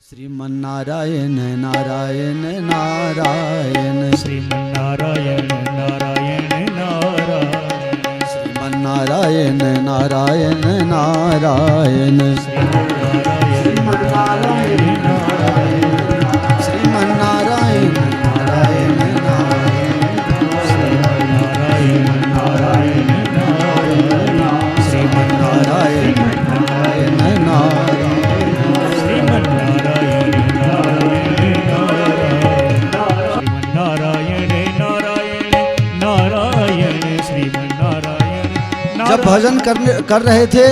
श्रीमन्नारायण नारायण नारायण श्रीमन्नारायण नारायण नारायण श्रीमन्नारायण नारायण नारायण श्रीमन्नारायण नारायण श्रीमन्नारायण नारायण नारायण नारायण श्रीमन्नारायण नारायण नारायण श्रीमन्नारायण नारायण नारायण नारायण श्रीमन्नारायण। जब भजन कर रहे थे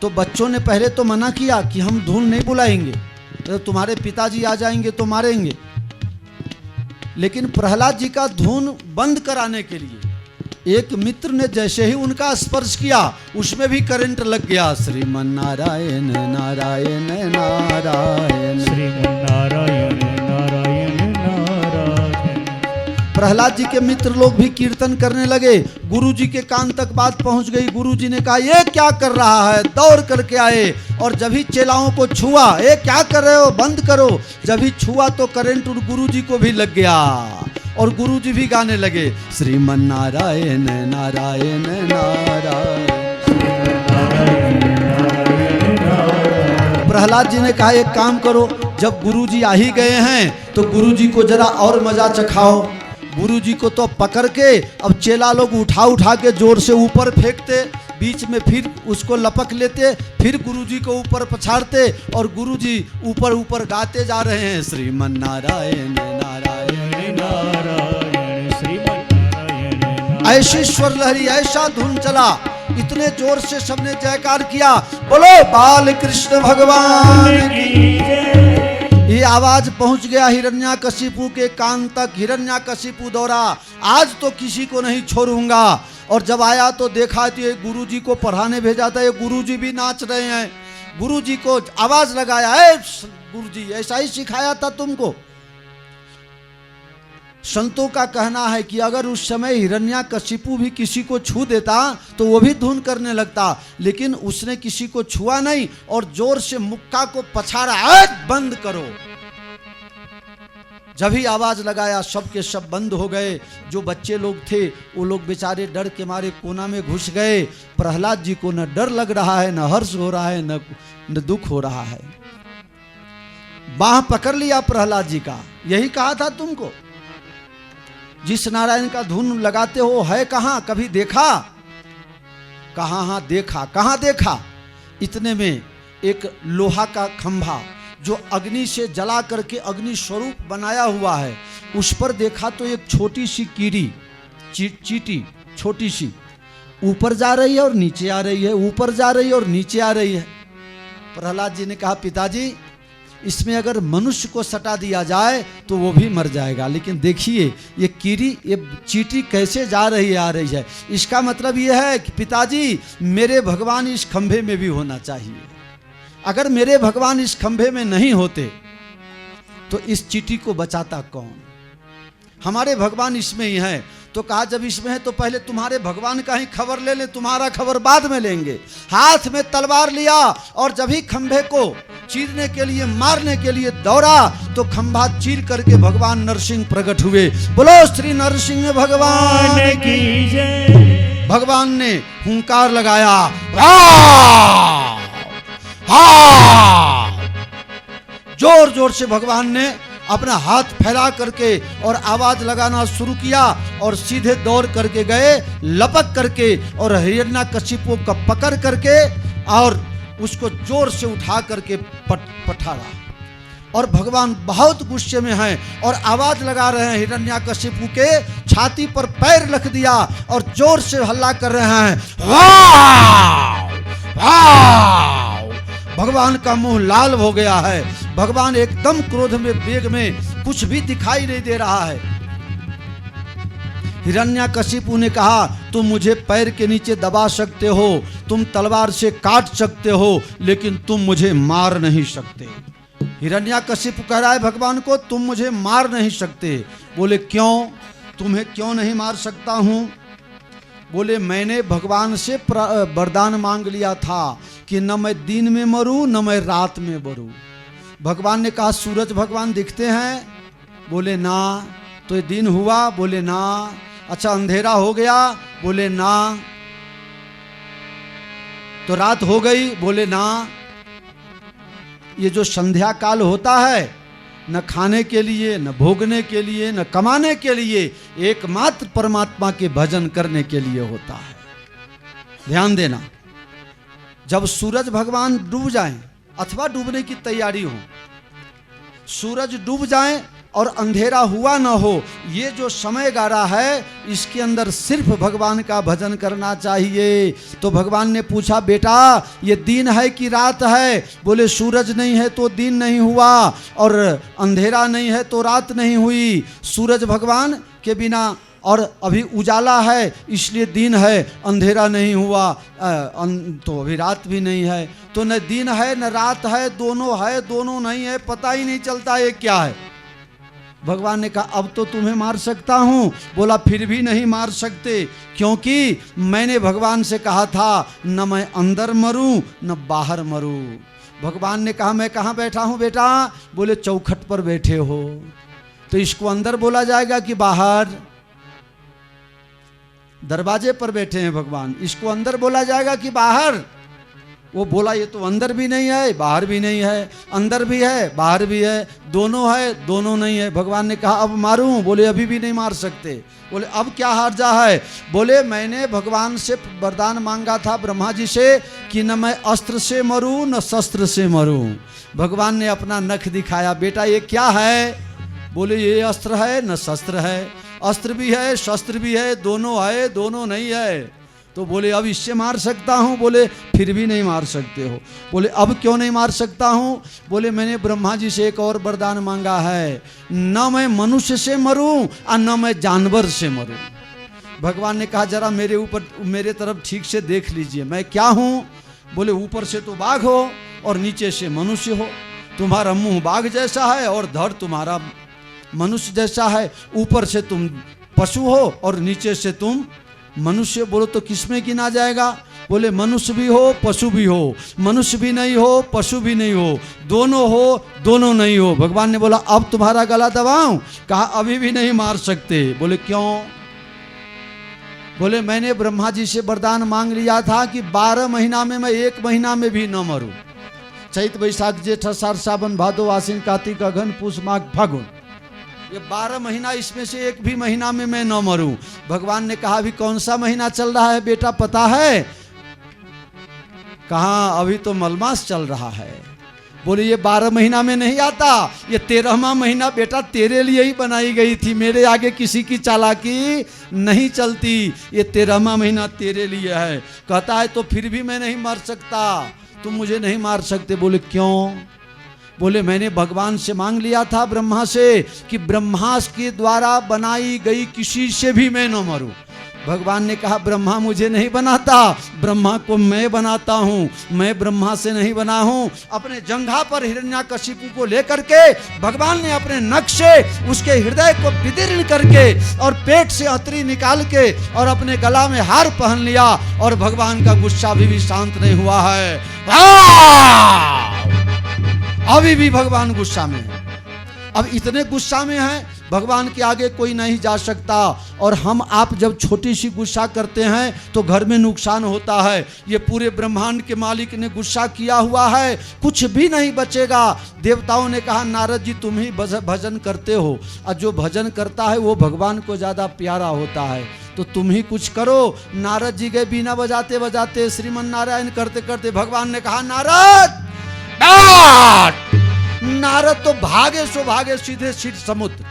तो बच्चों ने पहले तो मना किया कि हम धून नहीं बुलाएंगे, तो तुम्हारे पिताजी आ जाएंगे तो मारेंगे। लेकिन प्रहलाद जी का धून बंद कराने के लिए एक मित्र ने जैसे ही उनका स्पर्श किया उसमें भी करंट लग गया। श्रीमन्नारायण नारायण नारायण श्रीमन्नारायण नारायण नारायण। प्रहलाद जी के मित्र लोग भी कीर्तन करने लगे। गुरु जी के कान तक बात पहुंच गई। गुरु जी ने कहा ये क्या कर रहा है, दौड़ करके आए और जब ही चेलाओं को छुआ, ये क्या कर रहे हो, बंद करो। जब ही छुआ तो करंट गुरु जी को भी लग गया और गुरु जी भी गाने लगे श्रीमन्नारायण नारायण नारायण। प्रहलाद जी ने कहा एक काम करो, जब गुरु जी आ ही गए हैं तो गुरु जी को जरा और मजा चखाओ। गुरु जी को तो पकड़ के अब चेला लोग उठा उठा के जोर से ऊपर फेंकते, बीच में फिर उसको लपक लेते, फिर गुरु जी को ऊपर पछाड़ते और गुरु जी ऊपर ऊपर गाते जा रहे हैं श्रीमन्नारायण नारायण नारायण श्रीमन्नारायण। ऐसी स्वर लहरी, ऐसा धुन चला, इतने जोर से सबने जयकार किया, बोलो बाल कृष्ण भगवान की जय। ये आवाज पहुंच गया हिरण्याकशिपु के कान तक। हिरण्याकशिपु दौड़ा, आज तो किसी को नहीं छोड़ूंगा। और जब आया तो देखा तो ये गुरु जी को पढ़ाने भेजा था, ये गुरु जी भी नाच रहे हैं। गुरु जी को आवाज लगाया, है गुरु जी ऐसा ही सिखाया था तुमको। संतों का कहना है कि अगर उस समय हिरण्याकशिपु भी किसी को छू देता तो वो भी धुन करने लगता, लेकिन उसने किसी को छुआ नहीं और जोर से मुक्का को पछाड़ा, बंद करो। जब ही आवाज लगाया सब के सब बंद हो गए। जो बच्चे लोग थे वो लोग बेचारे डर के मारे कोना में घुस गए। प्रहलाद जी को न डर लग रहा है, न हर्ष हो रहा है, न दुख हो रहा है। बाह पकड़ लिया प्रहलाद जी का, यही कहा था तुमको, जिस नारायण का धुन लगाते हो है कहां, कभी देखा? कहां? हाँ देखा। कहां देखा? इतने में एक लोहा का खंभा जो अग्नि से जला करके अग्नि स्वरूप बनाया हुआ है, उस पर देखा तो एक छोटी सी कीड़ी, चींटी छोटी सी ऊपर जा रही है और नीचे आ रही है, ऊपर जा रही है और नीचे आ रही है। प्रहलाद जी ने कहा पिताजी इसमें अगर मनुष्य को सटा दिया जाए तो वो भी मर जाएगा, लेकिन देखिए ये कीड़ी, ये चींटी कैसे जा रही है, आ रही है। इसका मतलब ये है कि पिताजी मेरे भगवान इस खंभे में भी होना चाहिए। अगर मेरे भगवान इस खंभे में नहीं होते तो इस चींटी को बचाता कौन? हमारे भगवान इसमें ही है। तो कहा जब इसमें है तो पहले तुम्हारे भगवान का ही खबर ले लें, तुम्हारा खबर बाद में लेंगे। हाथ में तलवार लिया और जब ही खंभे को चीरने के लिए, मारने के लिए दौड़ा तो खंभा चीर करके भगवान नरसिंह प्रकट हुए। बोलो श्री नरसिंह भगवान की जय। भगवान ने हुंकार लगाया, जोर जोर से भगवान ने अपना हाथ फैला करके और आवाज लगाना शुरू किया और सीधे दौड़ करके गए, लपक करके और हिरण्याकशिपु को पकड़ करके और उसको जोर से उठा करके पठाड़ा। और भगवान बहुत गुस्से में हैं और आवाज लगा रहे हैं, हिरण्याकशिपु के छाती पर पैर रख दिया और जोर से हल्ला कर रहे हैं, भगवान का मुंह लाल हो गया है। भगवान एकदम क्रोध में, वेग में, कुछ भी दिखाई नहीं दे रहा है। हिरण्याकशिपु ने कहा तुम मुझे पैर के नीचे दबा सकते हो, तुम तलवार से काट सकते हो, लेकिन तुम मुझे मार नहीं सकते। हिरण्याकशिपु कह रहा है भगवान को तुम मुझे मार नहीं सकते। बोले क्यों? तुम्हें क्यों नहीं मार सकता हूं? बोले मैंने भगवान से वरदान मांग लिया था कि न मैं दिन में मरूं न मैं रात में मरूं। भगवान ने कहा सूरज भगवान दिखते हैं? बोले ना। तो ये दिन हुआ? बोले ना। अच्छा अंधेरा हो गया? बोले ना। तो रात हो गई? बोले ना। ये जो संध्या काल होता है न खाने के लिए, न भोगने के लिए, न कमाने के लिए, एकमात्र परमात्मा के भजन करने के लिए होता है। ध्यान देना, जब सूरज भगवान डूब जाएं अथवा डूबने की तैयारी हो, सूरज डूब जाएं और अंधेरा हुआ न हो, ये जो समय गारा है इसके अंदर सिर्फ भगवान का भजन करना चाहिए। तो भगवान ने पूछा बेटा ये दिन है कि रात है? बोले सूरज नहीं है तो दिन नहीं हुआ और अंधेरा नहीं है तो रात नहीं हुई। सूरज भगवान के बिना और अभी उजाला है इसलिए दिन है, अंधेरा नहीं हुआ तो अभी रात भी नहीं है। तो न दिन है न रात है, दोनों है दोनों नहीं है, पता ही नहीं चलता ये क्या है। भगवान ने कहा अब तो तुम्हें मार सकता हूं। बोला फिर भी नहीं मार सकते, क्योंकि मैंने भगवान से कहा था न मैं अंदर मरूं न बाहर मरूं। भगवान ने कहा मैं कहाँ बैठा हूं बेटा? बोले चौखट पर बैठे हो। तो इसको अंदर बोला जाएगा कि बाहर? दरवाजे पर बैठे हैं भगवान, इसको अंदर बोला जाएगा कि बाहर? वो बोला ये तो अंदर भी नहीं है बाहर भी नहीं है, अंदर भी है बाहर भी है, दोनों है दोनों नहीं है। भगवान ने कहा अब मारूं? बोले अभी भी नहीं मार सकते। बोले अब क्या हर्जा है? बोले मैंने भगवान से वरदान मांगा था ब्रह्मा जी से कि न मैं अस्त्र से मरूं न शस्त्र से मरूं। भगवान ने अपना नख दिखाया, बेटा ये क्या है? बोले ये अस्त्र है न शस्त्र है, अस्त्र भी है शस्त्र भी है, दोनों है दोनों नहीं है। तो बोले अब इससे मार सकता हूँ? बोले फिर भी नहीं मार सकते हो। बोले अब क्यों नहीं मार सकता हूँ? बोले मैंने ब्रह्मा जी से एक और वरदान मांगा है, न मैं मनुष्य से मरूं और न मैं जानवर से मरूं। भगवान ने कहा जरा मेरे ऊपर मेरे तरफ ठीक से देख लीजिए मैं क्या हूँ। बोले ऊपर से तो बाघ हो और नीचे से मनुष्य हो, तुम्हारा मुंह बाघ जैसा है और धड़ तुम्हारा मनुष्य जैसा है, ऊपर से तुम पशु हो और नीचे से तुम मनुष्य। बोलो तो किसमें गिना जाएगा? बोले मनुष्य भी हो पशु भी हो, मनुष्य भी नहीं हो पशु भी नहीं हो, दोनों हो दोनों नहीं हो। भगवान ने बोला अब तुम्हारा गला दबाऊं? कहा अभी भी नहीं मार सकते। बोले क्यों? बोले मैंने ब्रह्मा जी से वरदान मांग लिया था कि 12 महीना में मैं 1 महीना में भी न मरूं। चैत वैशाख जेठ आषाढ़ सावन भादो आश्विन कार्तिक अगहन पुष माघ फागुन, ये 12 महीना, इसमें से 1 भी महीना में मैं न मरूं। भगवान ने कहा अभी कौन सा महीना चल रहा है बेटा पता है? कहा अभी तो मलमास चल रहा है। बोले ये 12 महीना में नहीं आता, ये 13वां महीना बेटा तेरे लिए ही बनाई गई थी, मेरे आगे किसी की चालाकी नहीं चलती, ये 13वां महीना तेरे लिए है। कहता है तो फिर भी मैं नहीं मर सकता, तुम मुझे नहीं मार सकते। बोले क्यों? बोले मैंने भगवान से मांग लिया था ब्रह्मा से कि ब्रह्मा के द्वारा बनाई गई किसी से भी मैं न मरूं। भगवान ने कहा ब्रह्मा मुझे नहीं बनाता, ब्रह्मा को मैं बनाता हूँ, मैं ब्रह्मा से नहीं बना हूँ। अपने जंघा पर हिरण्याकशिपु को लेकर के भगवान ने अपने नख से उसके हृदय को विदीर्ण करके और पेट से अतरी निकाल के और अपने गला में हार पहन लिया और भगवान का गुस्सा अभी भी शांत नहीं हुआ है। अभी भी भगवान गुस्सा में है। अब इतने गुस्सा में हैं भगवान के आगे कोई नहीं जा सकता। और हम आप जब छोटी सी गुस्सा करते हैं तो घर में नुकसान होता है। ये पूरे ब्रह्मांड के मालिक ने गुस्सा किया हुआ है, कुछ भी नहीं बचेगा। देवताओं ने कहा नारद जी तुम ही भजन करते हो और जो भजन करता है वो भगवान को ज़्यादा प्यारा होता है, तो तुम ही कुछ करो। नारद जी गए बीना बजाते बजाते श्रीमन नारायण करते करते। भगवान ने कहा नारद नारद तो भागे सो भागे सीधे सीध समुद्र।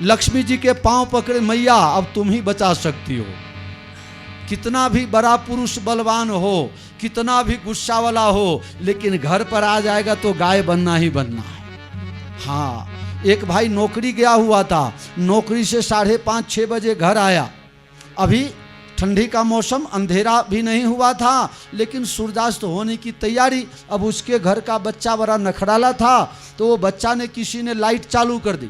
लक्ष्मी जी के पांव पकड़े, मैया अब तुम ही बचा सकती हो। कितना भी बड़ा पुरुष बलवान हो, कितना भी गुस्सा वाला हो, लेकिन घर पर आ जाएगा तो गाय बनना ही बनना है। हाँ, एक भाई नौकरी गया हुआ था, नौकरी से 5:30-6 बजे घर आया। अभी ठंडी का मौसम, अंधेरा भी नहीं हुआ था, लेकिन सूर्यास्त होने की तैयारी। अब उसके घर का बच्चा बड़ा नखराला था, तो वो बच्चा ने किसी ने लाइट चालू कर दी।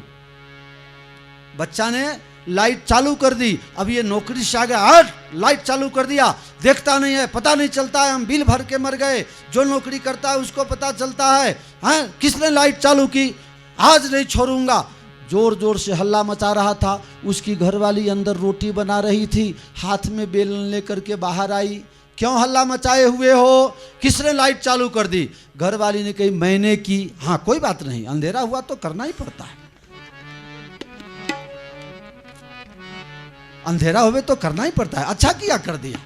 बच्चा ने लाइट चालू कर दी, अब ये नौकरी से आ गया, हट लाइट चालू कर दिया, देखता नहीं है, पता नहीं चलता है, हम बिल भर के मर गए, जो नौकरी करता है उसको पता चलता है, हैं किसने लाइट चालू की, आज नहीं छोड़ूंगा। जोर जोर से हल्ला मचा रहा था। उसकी घरवाली अंदर रोटी बना रही थी, हाथ में बेलन लेकर के बाहर आई। क्यों हल्ला मचाए हुए हो, किसने लाइट चालू कर दी? घरवाली ने कही मैंने की। हाँ कोई बात नहीं, अंधेरा हुआ तो करना ही पड़ता है, अंधेरा हुए तो करना ही पड़ता है, अच्छा किया कर दिया।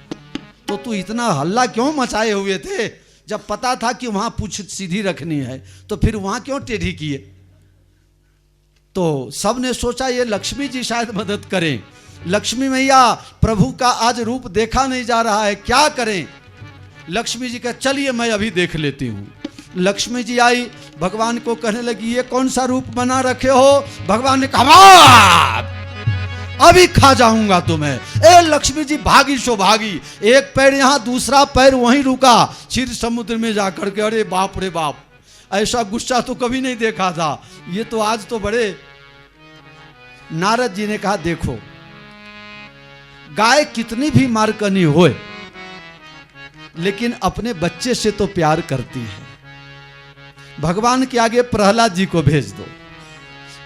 तो तू इतना हल्ला क्यों मचाए हुए थे? जब पता था कि वहां पूछ सीधी रखनी है तो फिर वहां क्यों टेढ़ी किए? तो सबने सोचा ये लक्ष्मी जी शायद मदद करें, लक्ष्मी मैया प्रभु का आज रूप देखा नहीं जा रहा है, क्या करें? लक्ष्मी जी का चलिए मैं अभी देख लेती हूँ। लक्ष्मी जी आई, भगवान को कहने लगी ये कौन सा रूप बना रखे हो? भगवान ने कहा अभी खा जाऊंगा तुम्हें। ए लक्ष्मी जी भागी सो भागी, एक पैर यहां दूसरा पैर वहीं रुका, क्षीर समुद्र में जाकर के। अरे बाप रे बाप, ऐसा गुस्सा तो कभी नहीं देखा था, ये तो आज तो बड़े। नारद जी ने कहा देखो गाय कितनी भी मारकनी होए लेकिन अपने बच्चे से तो प्यार करती है। भगवान के आगे प्रहलाद जी को भेज दो।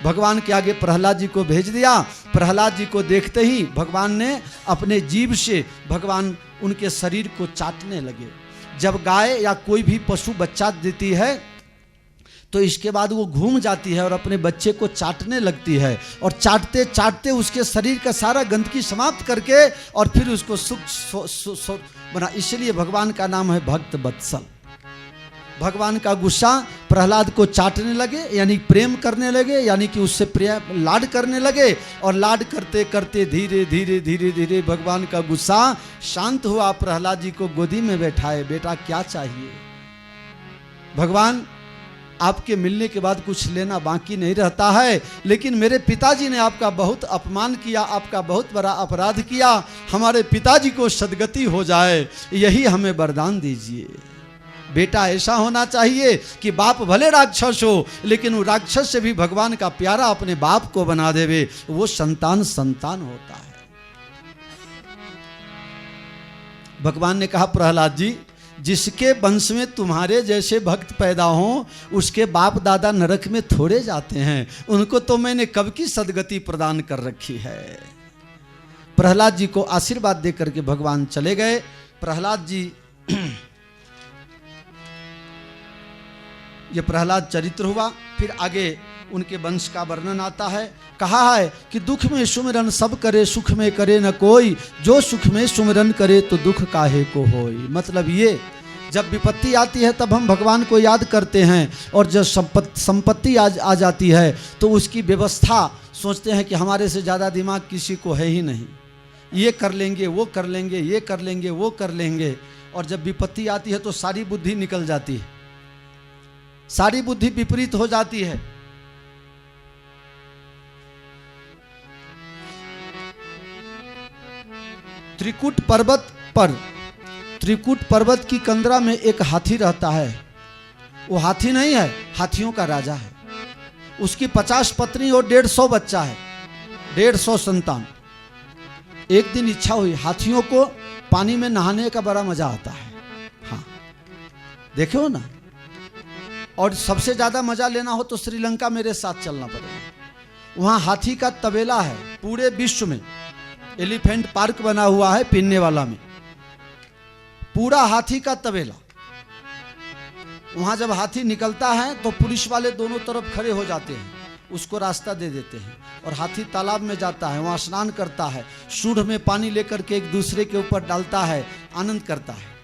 भगवान के आगे प्रहलाद जी को भेज दिया। प्रहलाद जी को देखते ही भगवान ने अपने जीभ से भगवान उनके शरीर को चाटने लगे। जब गाय या कोई भी पशु बच्चा देती है तो इसके बाद वो घूम जाती है और अपने बच्चे को चाटने लगती है, और चाटते चाटते उसके शरीर का सारा गंदगी समाप्त करके और फिर उसको सुख बना। इसलिए भगवान का नाम है भक्त वत्सल। भगवान का गुस्सा प्रहलाद को चाटने लगे, यानी प्रेम करने लगे, यानी कि उससे प्रेम लाड करने लगे, और लाड करते करते धीरे धीरे धीरे धीरे भगवान का गुस्सा शांत हुआ। प्रहलाद जी को गोदी में बैठाए, बेटा क्या चाहिए? भगवान आपके मिलने के बाद कुछ लेना बाकी नहीं रहता है, लेकिन मेरे पिताजी ने आपका बहुत अपमान किया, आपका बहुत बड़ा अपराध किया, हमारे पिताजी को सदगति हो जाए, यही हमें वरदान दीजिए। बेटा ऐसा होना चाहिए कि बाप भले राक्षस हो लेकिन वो राक्षस से भी भगवान का प्यारा अपने बाप को बना देवे, वो संतान संतान होता है। भगवान ने कहा प्रहलाद जी, जिसके वंश में तुम्हारे जैसे भक्त पैदा हों उसके बाप दादा नरक में थोड़े जाते हैं, उनको तो मैंने कब की सदगति प्रदान कर रखी है। प्रहलाद जी को आशीर्वाद देकर के भगवान चले गए। प्रहलाद जी ये प्रहलाद चरित्र हुआ। फिर आगे उनके वंश का वर्णन आता है। कहा है कि दुख में सुमिरन सब करे, सुख में करे न कोई, जो सुख में सुमिरन करे तो दुख काहे को होई। मतलब ये जब विपत्ति आती है तब हम भगवान को याद करते हैं, और जब संपत्ति आ जाती है तो उसकी व्यवस्था सोचते हैं कि हमारे से ज़्यादा दिमाग किसी को है ही नहीं, ये कर लेंगे वो कर लेंगे, ये कर लेंगे वो कर लेंगे। और जब विपत्ति आती है तो सारी बुद्धि निकल जाती है, सारी बुद्धि विपरीत हो जाती है। त्रिकुट पर्वत की कंदरा में एक हाथी रहता है। वो हाथी नहीं है, हाथियों का राजा है। उसकी 50 पत्नी और 150 बच्चा है, 150 संतान। एक दिन इच्छा हुई, हाथियों को पानी में नहाने का बड़ा मजा आता है। हाँ देखे हो ना। और सबसे ज्यादा मजा लेना हो तो श्रीलंका मेरे साथ चलना पड़ेगा। वहां हाथी का तबेला है। पूरे विश्व में एलिफेंट पार्क बना हुआ है पीने वाला में, पूरा हाथी का तबेला। वहां जब हाथी निकलता है तो पुलिस वाले दोनों तरफ खड़े हो जाते हैं, उसको रास्ता दे देते हैं। और हाथी तालाब में जाता है, वहां स्नान करता है, सूंड में पानी लेकर के एक दूसरे के ऊपर डालता है, आनंद करता है।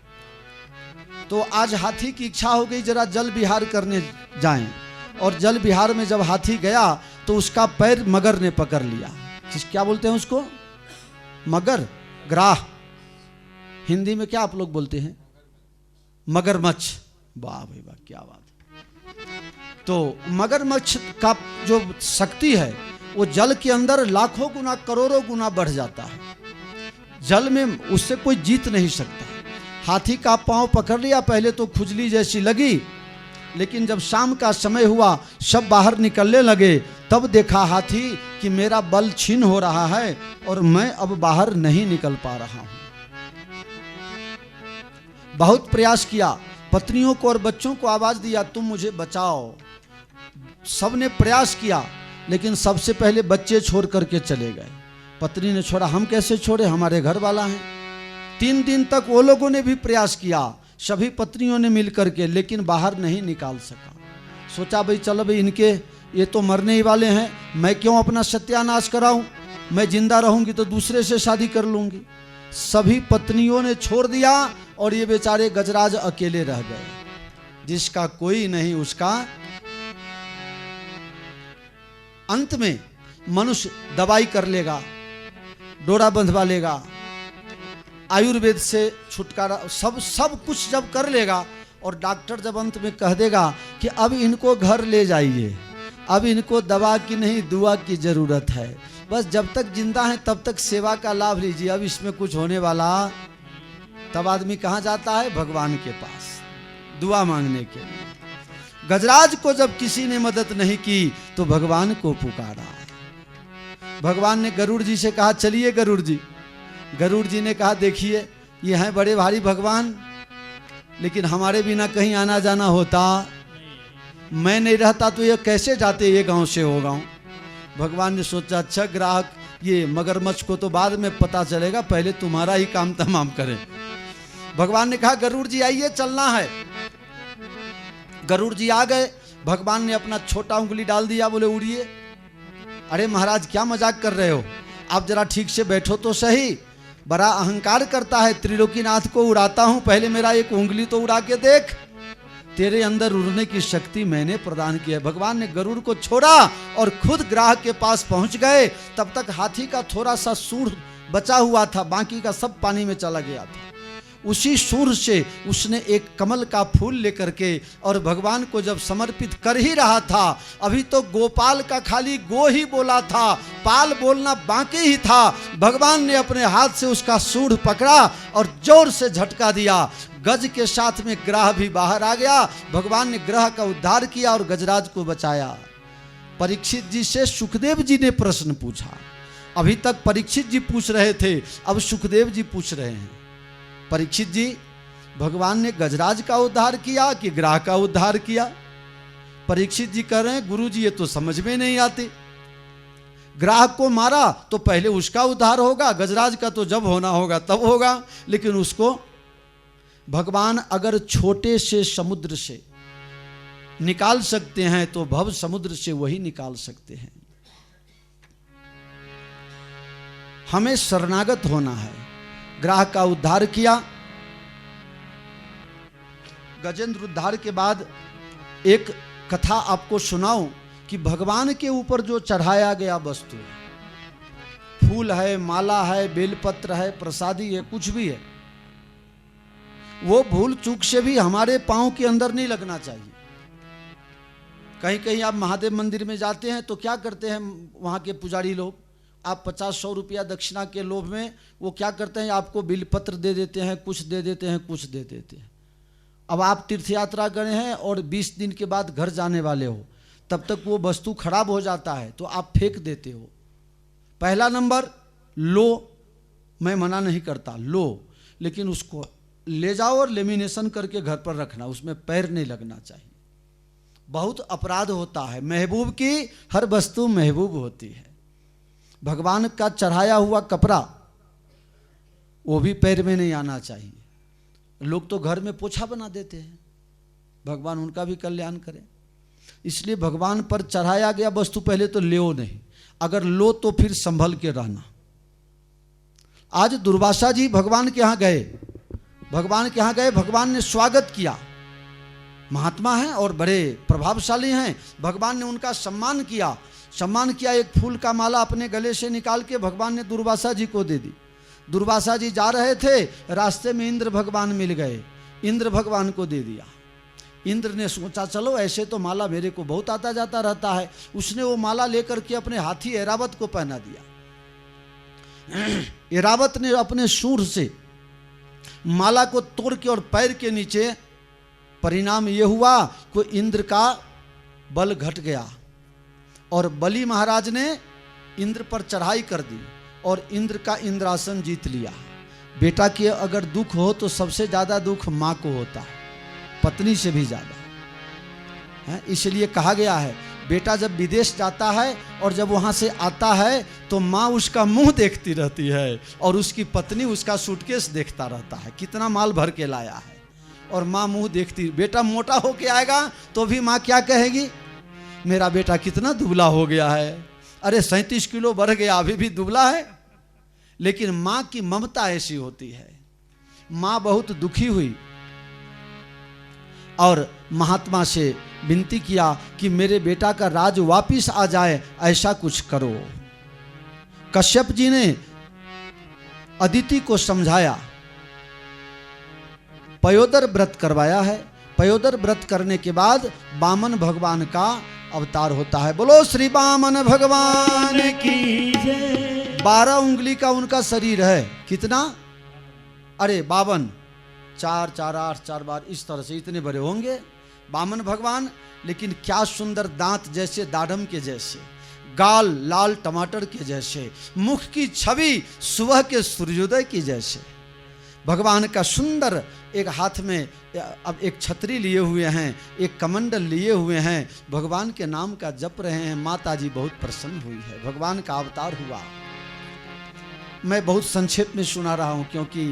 तो आज हाथी की इच्छा हो गई जरा जल विहार करने जाएं, और जल विहार में जब हाथी गया तो उसका पैर मगर ने पकड़ लिया। क्या बोलते हैं उसको? मगर, ग्राह। हिंदी में क्या आप लोग बोलते हैं? मगरमच्छ। वाह भाई वाह, क्या बात। तो मगरमच्छ का जो शक्ति है वो जल के अंदर लाखों गुना करोड़ों गुना बढ़ जाता है। जल में उससे कोई जीत नहीं सकता। हाथी का पांव पकड़ लिया, पहले तो खुजली जैसी लगी, लेकिन जब शाम का समय हुआ, सब बाहर निकलने लगे, तब देखा हाथी कि मेरा बल छीन हो रहा है और मैं अब बाहर नहीं निकल पा रहा हूं। बहुत प्रयास किया, पत्नियों को और बच्चों को आवाज दिया, तुम मुझे बचाओ। सबने प्रयास किया, लेकिन सबसे पहले बच्चे छोड़ करके चले गए। पत्नी ने छोड़ा, हम कैसे छोड़े, हमारे घर वाला है। 3 दिन तक वो लोगों ने भी प्रयास किया, सभी पत्नियों ने मिल करके, लेकिन बाहर नहीं निकाल सका। सोचा भाई चलो भाई, इनके ये तो मरने ही वाले हैं, मैं क्यों अपना सत्यानाश कराऊं, मैं जिंदा रहूंगी तो दूसरे से शादी कर लूंगी। सभी पत्नियों ने छोड़ दिया और ये बेचारे गजराज अकेले रह गए। जिसका कोई नहीं उसका। अंत में मनुष्य दवाई कर लेगा, डोरा बंधवा लेगा, आयुर्वेद से छुटकारा, सब कुछ जब कर लेगा, और डॉक्टर जब अंत में कह देगा कि अब इनको घर ले जाइए, अब इनको दवा की नहीं दुआ की जरूरत है, बस जब तक जिंदा हैं तब तक सेवा का लाभ लीजिए, अब इसमें कुछ होने वाला, तब आदमी कहाँ जाता है, भगवान के पास दुआ मांगने के लिए। गजराज को जब किसी ने मदद नहीं की तो भगवान को पुकारा। भगवान ने गरुड़ जी से कहा, चलिए गरुड़ जी। गरुड़ जी ने कहा, देखिए ये हैं बड़े भारी भगवान, लेकिन हमारे बिना कहीं आना जाना होता, मैं नहीं रहता तो ये कैसे जाते ये गांव से वो गांव। भगवान ने सोचा, अच्छा ग्राहक, ये मगरमच्छ को तो बाद में पता चलेगा, पहले तुम्हारा ही काम तमाम करें। भगवान ने कहा, गरुड़ जी आइए, चलना है। गरुड़ जी आ गए, भगवान ने अपना छोटा उंगली डाल दिया, बोले उड़िए। अरे महाराज क्या मजाक कर रहे हो, आप जरा ठीक से बैठो तो सही, बड़ा अहंकार करता है, त्रिलोकीनाथ को उड़ाता हूं, पहले मेरा एक उंगली तो उड़ा के देख, तेरे अंदर उड़ने की शक्ति मैंने प्रदान की है। भगवान ने गरुड़ को छोड़ा और खुद ग्राहक के पास पहुंच गए। तब तक हाथी का थोड़ा सा सूंड बचा हुआ था, बाकी का सब पानी में चला गया था। उसी सूर से उसने एक कमल का फूल लेकर के और भगवान को जब समर्पित कर ही रहा था, अभी तो गोपाल का खाली गो ही बोला था, पाल बोलना बाकी ही था। भगवान ने अपने हाथ से उसका सूंड पकड़ा और जोर से झटका दिया, गज के साथ में ग्रह भी बाहर आ गया। भगवान ने ग्रह का उद्धार किया और गजराज को बचाया। परीक्षित जी से सुखदेव जी ने प्रश्न पूछा। अभी तक परीक्षित जी पूछ रहे थे, अब सुखदेव जी पूछ रहे हैं। परीक्षित जी, भगवान ने गजराज का उद्धार किया कि ग्राह का उद्धार किया? परीक्षित जी कह रहे हैं, गुरु जी ये तो समझ में नहीं आती, ग्राह को मारा तो पहले उसका उद्धार होगा, गजराज का तो जब होना होगा तब होगा। लेकिन उसको भगवान अगर छोटे से समुद्र से निकाल सकते हैं तो भव समुद्र से वही निकाल सकते हैं। हमें शरणागत होना है। ग्राह का उद्धार किया। गजेंद्र उद्धार के बाद एक कथा आपको सुनाऊं कि भगवान के ऊपर जो चढ़ाया गया वस्तु है, फूल है, माला है, बेलपत्र है, प्रसादी है, कुछ भी है, वो भूल चूक से भी हमारे पांव के अंदर नहीं लगना चाहिए। कहीं कहीं आप महादेव मंदिर में जाते हैं तो क्या करते हैं वहां के पुजारी लोग, आप 50-100 रुपया दक्षिणा के लोभ में वो क्या करते हैं, आपको बिलपत्र दे देते हैं, कुछ दे देते हैं, कुछ दे देते हैं। अब आप तीर्थ यात्रा गए हैं और 20 दिन के बाद घर जाने वाले हो, तब तक वो वस्तु खराब हो जाता है तो आप फेंक देते हो। पहला नंबर लो, मैं मना नहीं करता, लो, लेकिन उसको ले जाओ और लेमिनेशन करके घर पर रखना, उसमें पैर नहीं लगना चाहिए। बहुत अपराध होता है। महबूब की हर वस्तु महबूब होती है। भगवान का चढ़ाया हुआ कपड़ा वो भी पैर में नहीं आना चाहिए। लोग तो घर में पोछा बना देते हैं, भगवान उनका भी कल्याण करें। इसलिए भगवान पर चढ़ाया गया वस्तु पहले तो ले नहीं, अगर लो तो फिर संभल के रहना। आज दुर्वासा जी भगवान के यहाँ गए, भगवान ने स्वागत किया, महात्मा हैं और बड़े प्रभावशाली हैं, भगवान ने उनका सम्मान किया। एक फूल का माला अपने गले से निकाल के भगवान ने दुर्वासा जी को दे दी। दुर्वासा जी जा रहे थे, रास्ते में इंद्र भगवान मिल गए, इंद्र भगवान को दे दिया। इंद्र ने सोचा चलो ऐसे तो माला मेरे को बहुत आता जाता रहता है, उसने वो माला लेकर के अपने हाथी ऐरावत को पहना दिया। ऐरावत ने अपने सूंड से माला को तोड़ के और पैर के नीचे परिणाम ये हुआ कि इंद्र का बल घट गया और बलि महाराज ने इंद्र पर चढ़ाई कर दी और इंद्र का इंद्रासन जीत लिया। बेटा के अगर दुख हो तो सबसे ज्यादा दुख माँ को होता है, पत्नी से भी ज्यादा है। इसलिए कहा गया है बेटा जब विदेश जाता है और जब वहां से आता है तो माँ उसका मुंह देखती रहती है और उसकी पत्नी उसका सूटकेस देखता रहता है, कितना माल भर के लाया है, और माँ मुंह देखती। बेटा मोटा होके आएगा तो भी माँ क्या कहेगी, मेरा बेटा कितना दुबला हो गया है, अरे 37 किलो बढ़ गया, अभी भी दुबला है। लेकिन माँ की ममता ऐसी होती है। माँ बहुत दुखी हुई और महात्मा से विनती किया कि मेरे बेटा का राज वापिस आ जाए, ऐसा कुछ करो। कश्यप जी ने अदिति को समझाया, पयोदर व्रत करवाया है। पयोदर व्रत करने के बाद वामन भगवान का अवतार होता है। बोलो श्री वामन भगवान की जय। 12 उंगली का उनका शरीर है, कितना, अरे 52, 4 4 8 4 बार, इस तरह से इतने बड़े होंगे वामन भगवान। लेकिन क्या सुंदर दांत, जैसे दाढ़म के जैसे, गाल लाल टमाटर के जैसे, मुख की छवि सुबह के सूर्योदय की जैसे। भगवान का सुंदर, एक हाथ में अब एक छतरी लिए हुए हैं, एक कमंडल लिए हुए हैं, भगवान के नाम का जप रहे हैं। माता जी बहुत प्रसन्न हुई है, भगवान का अवतार हुआ। मैं बहुत संक्षेप में सुना रहा हूं क्योंकि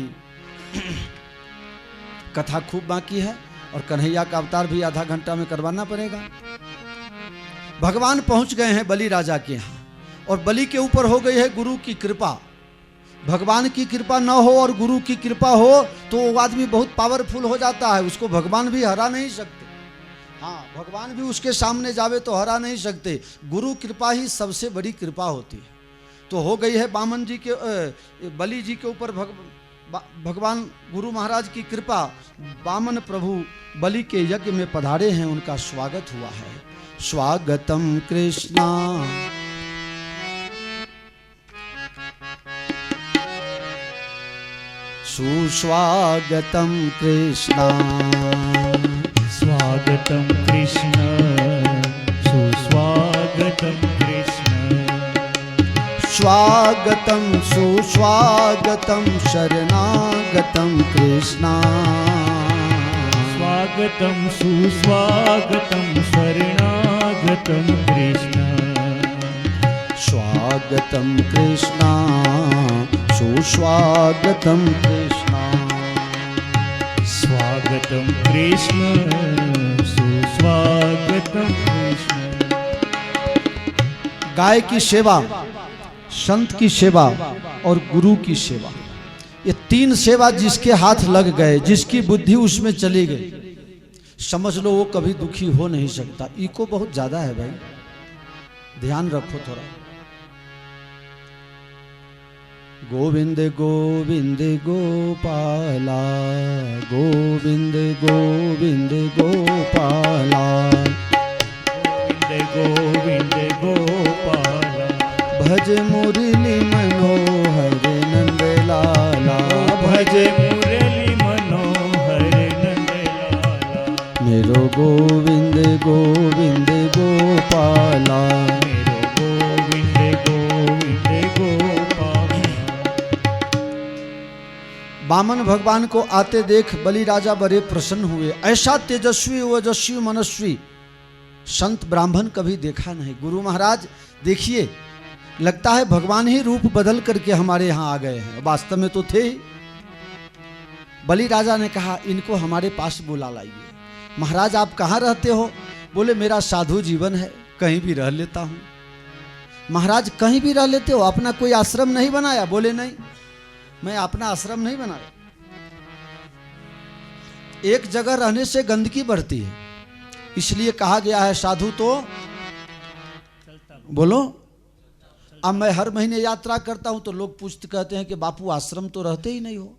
कथा खूब बाकी है और कन्हैया का अवतार भी आधा घंटा में करवाना पड़ेगा। भगवान पहुंच गए हैं बलि राजा के यहाँ और बलि के ऊपर हो गई है गुरु की कृपा। भगवान की कृपा न हो और गुरु की कृपा हो तो वो आदमी बहुत पावरफुल हो जाता है, उसको भगवान भी हरा नहीं सकते। हाँ, भगवान भी उसके सामने जावे तो हरा नहीं सकते, गुरु कृपा ही सबसे बड़ी कृपा होती है। तो हो गई है वामन जी के, बलि जी के ऊपर भगवान गुरु महाराज की कृपा। वामन प्रभु बलि के यज्ञ में पधारे हैं, उनका स्वागत हुआ है। स्वागतम कृष्णा सुस्वागतम कृष्णा, स्वागतम कृष्ण सुस्वागतम कृष्ण, स्वागतम सुस्वागतम शरणागतम कृष्णा, स्वागतम सुस्वागतम शरणागतम कृष्ण, स्वागतम कृष्णा सुस्वागतम कृष्णा, स्वागतम कृष्ण सुस्वागतम कृष्ण। गाय की सेवा, संत की सेवा और गुरु की सेवा, ये 3 सेवा जिसके हाथ लग गए, जिसकी बुद्धि उसमें चली गई, समझ लो वो कभी दुखी हो नहीं सकता। इको बहुत ज्यादा है भाई, ध्यान रखो थोड़ा। गोविंद गोविंद गोपाला, गोविंद गोविंद गोपाला, गोविंद गोपाला, भज मुरली मनोहर नंद लाला, भज मुरली मनोहर नंद लाला, मेरो गोविंद गोविंद गोपाला, मेरो गोविंद गोविंद गोपाला। वामन भगवान को आते देख बलि राजा बड़े प्रसन्न हुए। ऐसा तेजस्वी ओजस्वी मनस्वी संत ब्राह्मण कभी देखा नहीं। गुरु महाराज देखिए, लगता है भगवान ही रूप बदल करके हमारे यहाँ आ गए हैं, वास्तव में तो थे ही। बलि राजा ने कहा इनको हमारे पास बुला लाइए। महाराज आप कहाँ रहते हो? बोले मेरा साधु जीवन है, कहीं भी रह लेता हूँ। महाराज कहीं भी रह लेते हो, अपना कोई आश्रम नहीं बनाया? बोले नहीं, मैं अपना आश्रम नहीं बनाया। एक जगह रहने से गंदगी बढ़ती है, इसलिए कहा गया है साधु तो बोलो। अब मैं हर महीने यात्रा करता हूं तो लोग पूछते कहते हैं कि बापू आश्रम तो रहते ही नहीं हो।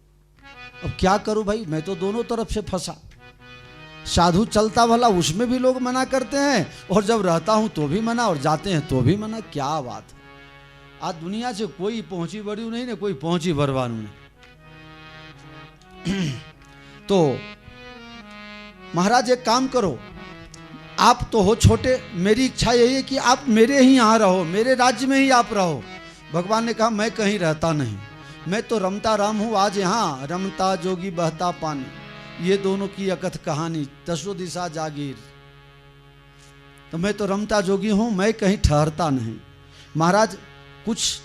अब क्या करूं भाई, मैं तो दोनों तरफ से फंसा। साधु चलता भला, उसमें भी लोग मना करते हैं, और जब रहता हूं तो भी मना, और जाते हैं तो भी मना। क्या बात है, आज दुनिया से कोई पहुंची बड़ी नहीं ने, कोई पहुंची बरवानू नहीं। तो महाराज एक काम करो, आप तो हो छोटे, मेरी इच्छा यही है कि आप मेरे ही यहाँ रहो, मेरे राज्य में ही आप रहो। भगवान ने कहा मैं कहीं रहता नहीं, मैं तो रमता राम हूँ, आज यहाँ रमता जोगी बहता पानी, ये दोनों की अकथ कहानी, दसों दिशा जागीर। तो मैं तो रमता जोगी हूँ, मैं कहीं ठहरता नहीं। महाराज कुछ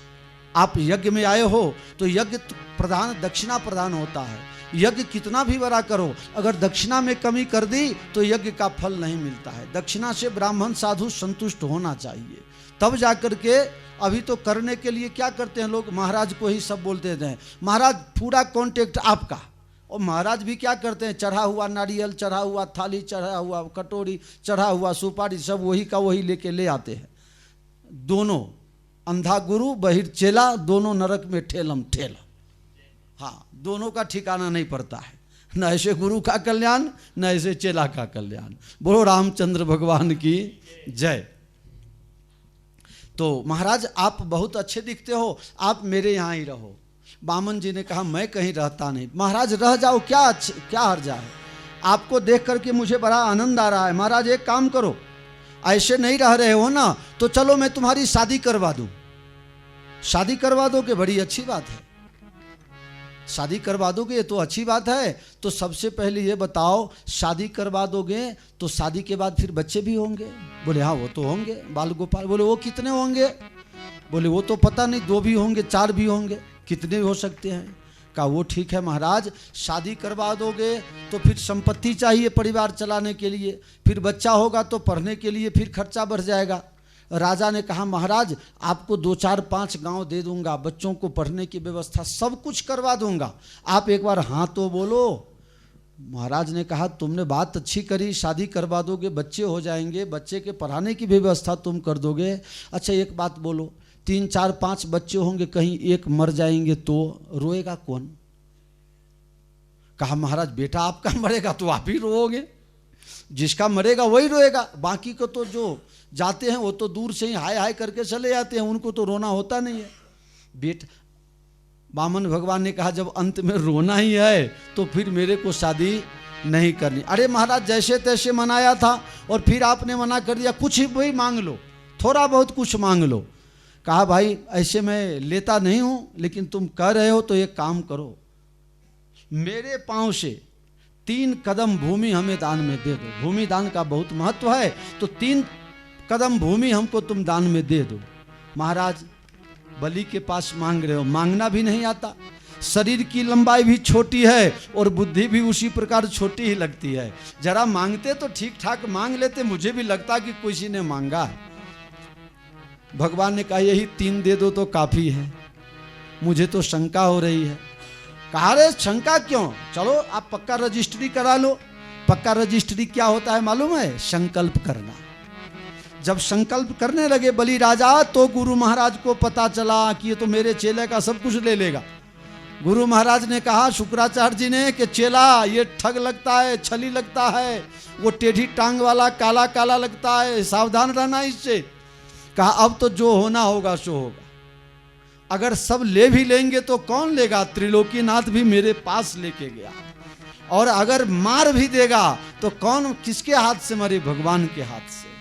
आप यज्ञ में आए हो तो यज्ञ प्रधान, दक्षिणा प्रदान होता है। यज्ञ कितना भी बड़ा करो, अगर दक्षिणा में कमी कर दी तो यज्ञ का फल नहीं मिलता है। दक्षिणा से ब्राह्मण साधु संतुष्ट होना चाहिए, तब जाकर के। अभी तो करने के लिए क्या करते हैं लोग, महाराज को ही सब बोलते हैं, महाराज पूरा कॉन्टेक्ट आपका। और महाराज भी क्या करते हैं, चढ़ा हुआ नारियल, चढ़ा हुआ थाली, चढ़ा हुआ कटोरी, चढ़ा हुआ सुपारी, सब वही का वही लेके ले आते हैं। दोनों अंधा गुरु बहिर चेला, दोनों नरक में ठेलम ठेल। हाँ, दोनों का ठिकाना नहीं पड़ता है, न ऐसे गुरु का कल्याण न ऐसे चेला का कल्याण। बोलो रामचंद्र भगवान की जय। तो महाराज आप बहुत अच्छे दिखते हो, आप मेरे यहाँ ही रहो। बामन जी ने कहा मैं कहीं रहता नहीं। महाराज रह जाओ, क्या हर्जा है, आपको देख करके मुझे बड़ा आनंद आ रहा है। महाराज एक काम करो, ऐसे नहीं रह रहे हो ना, तो चलो मैं तुम्हारी शादी करवा दूं। शादी करवा दोगे, बड़ी अच्छी बात है, शादी करवा दोगे ये तो अच्छी बात है। तो सबसे पहले ये बताओ, शादी करवा दोगे तो शादी के बाद फिर बच्चे भी होंगे? बोले हाँ वो तो होंगे, बाल गोपाल। बोले वो कितने होंगे? बोले वो तो पता नहीं, 2 भी होंगे, 4 भी होंगे, कितने हो सकते हैं? कहा वो ठीक है महाराज, शादी करवा दोगे तो फिर संपत्ति चाहिए परिवार चलाने के लिए, फिर बच्चा होगा तो पढ़ने के लिए फिर खर्चा बढ़ जाएगा। राजा ने कहा महाराज आपको 2, 4, 5 गांव दे दूंगा, बच्चों को पढ़ने की व्यवस्था सब कुछ करवा दूंगा, आप एक बार हाँ तो बोलो। महाराज ने कहा तुमने बात अच्छी करी, शादी करवा दोगे, बच्चे हो जाएंगे, बच्चे के पढ़ाने की भी व्यवस्था तुम कर दोगे। अच्छा एक बात बोलो, 3, 4, 5 बच्चे होंगे, कहीं एक मर जाएंगे तो रोएगा कौन? कहा महाराज बेटा आपका मरेगा तो आप ही रोओगे, जिसका मरेगा वही रोएगा, बाकी को तो जो जाते हैं वो तो दूर से ही हाय हाय करके चले जाते हैं, उनको तो रोना होता नहीं है। बेटा बामन भगवान ने कहा जब अंत में रोना ही है तो फिर मेरे को शादी नहीं करनी। अरे महाराज जैसे तैसे मनाया था और फिर आपने मना कर दिया, कुछ भी मांग लो, थोड़ा बहुत कुछ मांग लो। कहा भाई ऐसे मैं लेता नहीं हूँ, लेकिन तुम कह रहे हो तो एक काम करो, मेरे पाँव से 3 कदम भूमि हमें दान में दे दो। भूमि दान का बहुत महत्व है, तो 3 कदम भूमि हमको तुम दान में दे दो। महाराज बलि के पास मांग रहे हो, मांगना भी नहीं आता, शरीर की लंबाई भी छोटी है और बुद्धि भी उसी प्रकार छोटी ही लगती है। जरा मांगते तो ठीक ठाक मांग लेते, मुझे भी लगता कि किसी ने मांगा है। भगवान ने कहा यही 3 दे दो तो काफी है, मुझे तो शंका हो रही है। कहा रे शंका क्यों, चलो आप पक्का रजिस्ट्री करा लो। पक्का रजिस्ट्री क्या होता है मालूम है? संकल्प करना। जब संकल्प करने लगे बलि राजा तो गुरु महाराज को पता चला कि ये तो मेरे चेले का सब कुछ ले लेगा। गुरु महाराज ने कहा शुक्राचार्य जी ने कि चेला ये ठग लगता है, छली लगता है, वो टेढ़ी टांग वाला काला काला लगता है, सावधान रहना इससे। कहा अब तो जो होना होगा सो होगा, अगर सब ले भी लेंगे तो कौन लेगा? त्रिलोकीनाथ भी मेरे पास लेके गया, और अगर मार भी देगा तो कौन किसके हाथ से मरे? भगवान के हाथ से।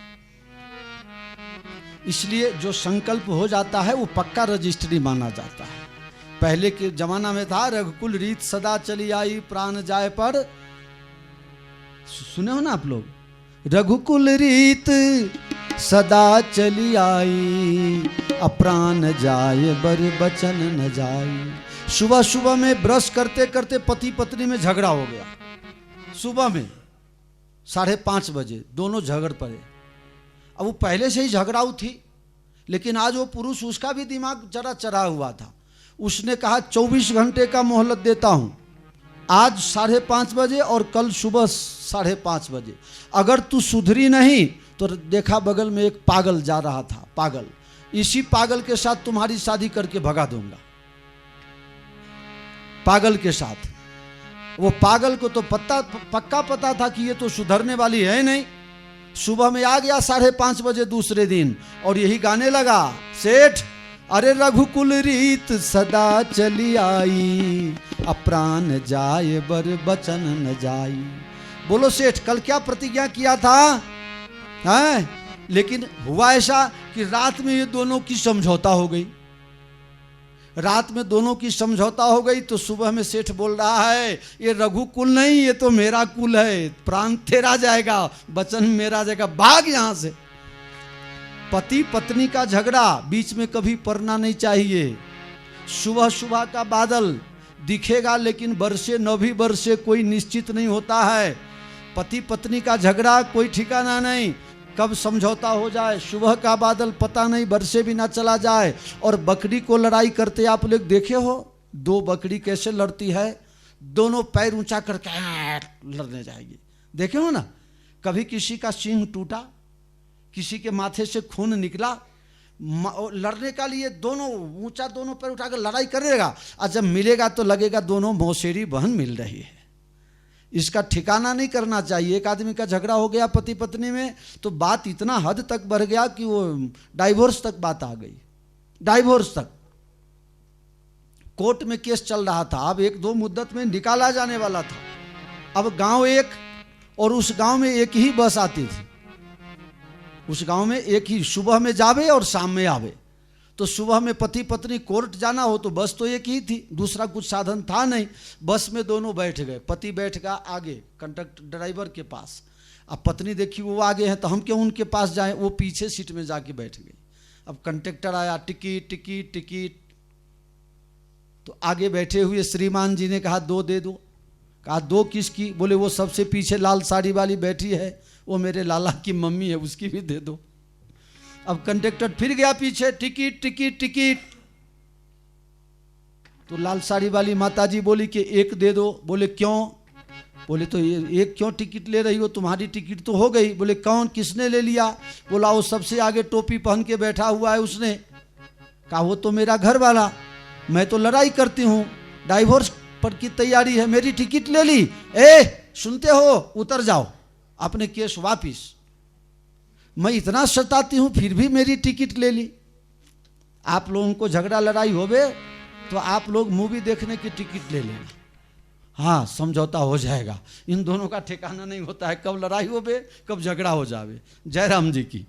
इसलिए जो संकल्प हो जाता है वो पक्का रजिस्ट्री माना जाता है। पहले के जमाना में था रघुकुल रीत सदा चली आई प्राण जाए पर, सुने हो ना आप लोग? रघुकुल रीत सदा चली आई अप्राण जाए बर बचन न जाए। सुबह सुबह में ब्रश करते करते पति पत्नी में झगड़ा हो गया, सुबह में 5:30 बजे दोनों झगड़ पड़े। अब वो पहले से ही झगड़ाऊ थी, लेकिन आज वो पुरुष, उसका भी दिमाग जरा चढ़ा हुआ था। उसने कहा 24 घंटे का मोहलत देता हूं, आज 5:30 बजे और कल सुबह 5:30 बजे, अगर तू सुधरी नहीं तो देखा बगल में एक पागल जा रहा था, पागल, इसी पागल के साथ तुम्हारी शादी करके भगा दूंगा। पागल के साथ। वो पागल को तो पक्का पता था कि ये तो सुधरने वाली है नहीं। सुबह में आ गया 5:30 बजे दूसरे दिन और यही गाने लगा, सेठ अरे रघुकुल रीत सदा चली आई अप्राण जाए बर बचन न जाई। बोलो सेठ, कल क्या प्रतिज्ञा किया था? हैं? लेकिन हुआ ऐसा कि रात में ये दोनों की समझौता हो गई। रात में दोनों की समझौता हो गई तो सुबह में सेठ बोल रहा है, ये रघुकुल नहीं, ये तो मेरा कुल है, प्राण तेरा जाएगा, वचन मेरा जाएगा, भाग यहां से। पति पत्नी का झगड़ा बीच में कभी पड़ना नहीं चाहिए। सुबह सुबह का बादल दिखेगा लेकिन बरसे न भी बरसे कोई निश्चित नहीं होता है। पति पत्नी का झगड़ा कोई ठिकाना नहीं, कब समझौता हो जाए। सुबह का बादल पता नहीं, बरसे भी ना चला जाए। और बकरी को लड़ाई करते आप लोग देखे हो? दो बकरी कैसे लड़ती है? दोनों पैर ऊंचा करके लड़ने जाएगी, देखे हो ना? कभी किसी का सींग टूटा, किसी के माथे से खून निकला, लड़ने का लिए दोनों ऊंचा दोनों पैर उठाकर लड़ाई करेगा, और जब मिलेगा तो लगेगा दोनों मौसेरी बहन मिल रही है। इसका ठिकाना नहीं करना चाहिए। एक आदमी का झगड़ा हो गया पति पत्नी में, तो बात इतना हद तक बढ़ गया कि वो डाइवोर्स तक बात आ गई, डाइवोर्स तक। कोर्ट में केस चल रहा था, अब एक दो मुद्दत में निकाला जाने वाला था। अब गांव एक, और उस गांव में एक ही बस आती थी, उस गांव में एक ही, सुबह में जावे और शाम में आवे। तो सुबह में पति पत्नी कोर्ट जाना हो तो बस तो एक ही थी, दूसरा कुछ साधन था नहीं। बस में दोनों बैठ गए, पति बैठ गया आगे कंडक्टर ड्राइवर के पास, अब पत्नी देखी वो आगे हैं तो हम क्यों उनके पास जाएं, वो पीछे सीट में जाके बैठ गई। अब कंडक्टर आया, टिकट टिकट टिकट, तो आगे बैठे हुए श्रीमान जी ने कहा दो दे दो। कहा दो किसकी? बोले वो सबसे पीछे लाल साड़ी वाली बैठी है, वो मेरे लाला की मम्मी है, उसकी भी दे दो। अब कंडक्टर फिर गया पीछे, टिकट टिकट टिकट, तो लाल साड़ी वाली माताजी बोली कि एक दे दो। बोले क्यों? बोले तो ये एक क्यों टिकट ले रही हो, तुम्हारी टिकट तो हो गई। बोले कौन, किसने ले लिया? बोला वो सबसे आगे टोपी पहन के बैठा हुआ है उसने। कहा वो तो मेरा घर वाला, मैं तो लड़ाई करती हूँ, डाइवोर्स पर की तैयारी है, मेरी टिकट ले ली। ए सुनते हो, उतर जाओ, अपने केस वापिस। मैं इतना सताती हूं फिर भी मेरी टिकट ले ली। आप लोगों को झगड़ा लड़ाई होवे तो आप लोग मूवी देखने की टिकट ले लेना, हाँ समझौता हो जाएगा। इन दोनों का ठिकाना नहीं होता है, कब लड़ाई होवे कब झगड़ा हो जावे। जय राम जी की।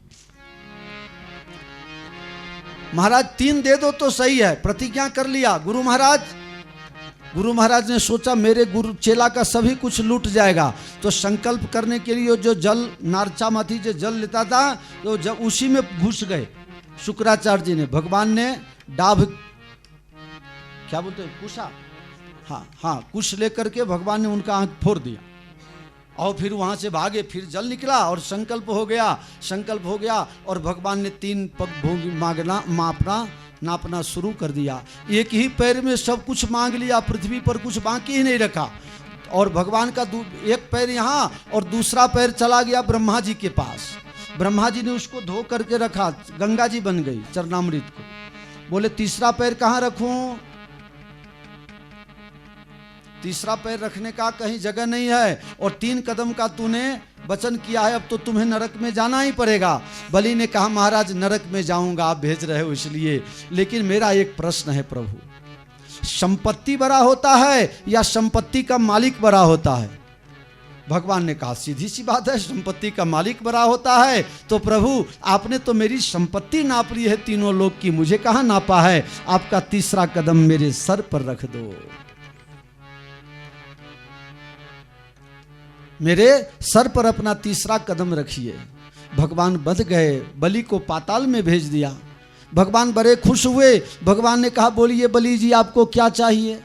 महाराज 3 दे दो तो सही है, प्रतिज्ञा कर लिया। गुरु महाराज ने सोचा मेरे गुरु चेला का सभी कुछ लूट जाएगा, तो संकल्प करने के लिए जो जल नारचा माथी जो जल लेता था तो जब उसी में घुस गए शुक्राचार्य जी ने। भगवान ने डाभ, क्या बोलते हैं, कुशा, हाँ कुश लेकर के भगवान ने उनका आंख फोड़ दिया और फिर वहां से भागे। फिर जल निकला और संकल्प हो गया और भगवान ने 3 पग भोगी मांगना नापना शुरू कर दिया। एक ही पैर में सब कुछ मांग लिया, पृथ्वी पर कुछ बाकी ही नहीं रखा। और भगवान का एक पैर यहाँ और दूसरा पैर चला गया ब्रह्मा जी के पास। ब्रह्मा जी ने उसको धो करके रखा, गंगा जी बन गई चरणामृत को। बोले तीसरा पैर कहाँ रखूं? तीसरा पैर रखने का कहीं जगह नहीं है, और 3 कदम का तूने वचन किया है, अब तो तुम्हें नरक में जाना ही पड़ेगा। बलि ने कहा महाराज नरक में जाऊंगा, आप भेज रहे हो इसलिए, लेकिन मेरा एक प्रश्न है प्रभु, संपत्ति बड़ा होता है या संपत्ति का मालिक बड़ा होता है? भगवान ने कहा सीधी सी बात है, संपत्ति का मालिक बड़ा होता है। तो प्रभु आपने तो मेरी संपत्ति नाप ली है तीनों लोक की, मुझे कहाँ नापा है? आपका तीसरा कदम मेरे सर पर रख दो, मेरे सर पर अपना तीसरा कदम रखिए। भगवान बध गए, बलि को पाताल में भेज दिया। भगवान बड़े खुश हुए। भगवान ने कहा बोलिए बलि जी आपको क्या चाहिए?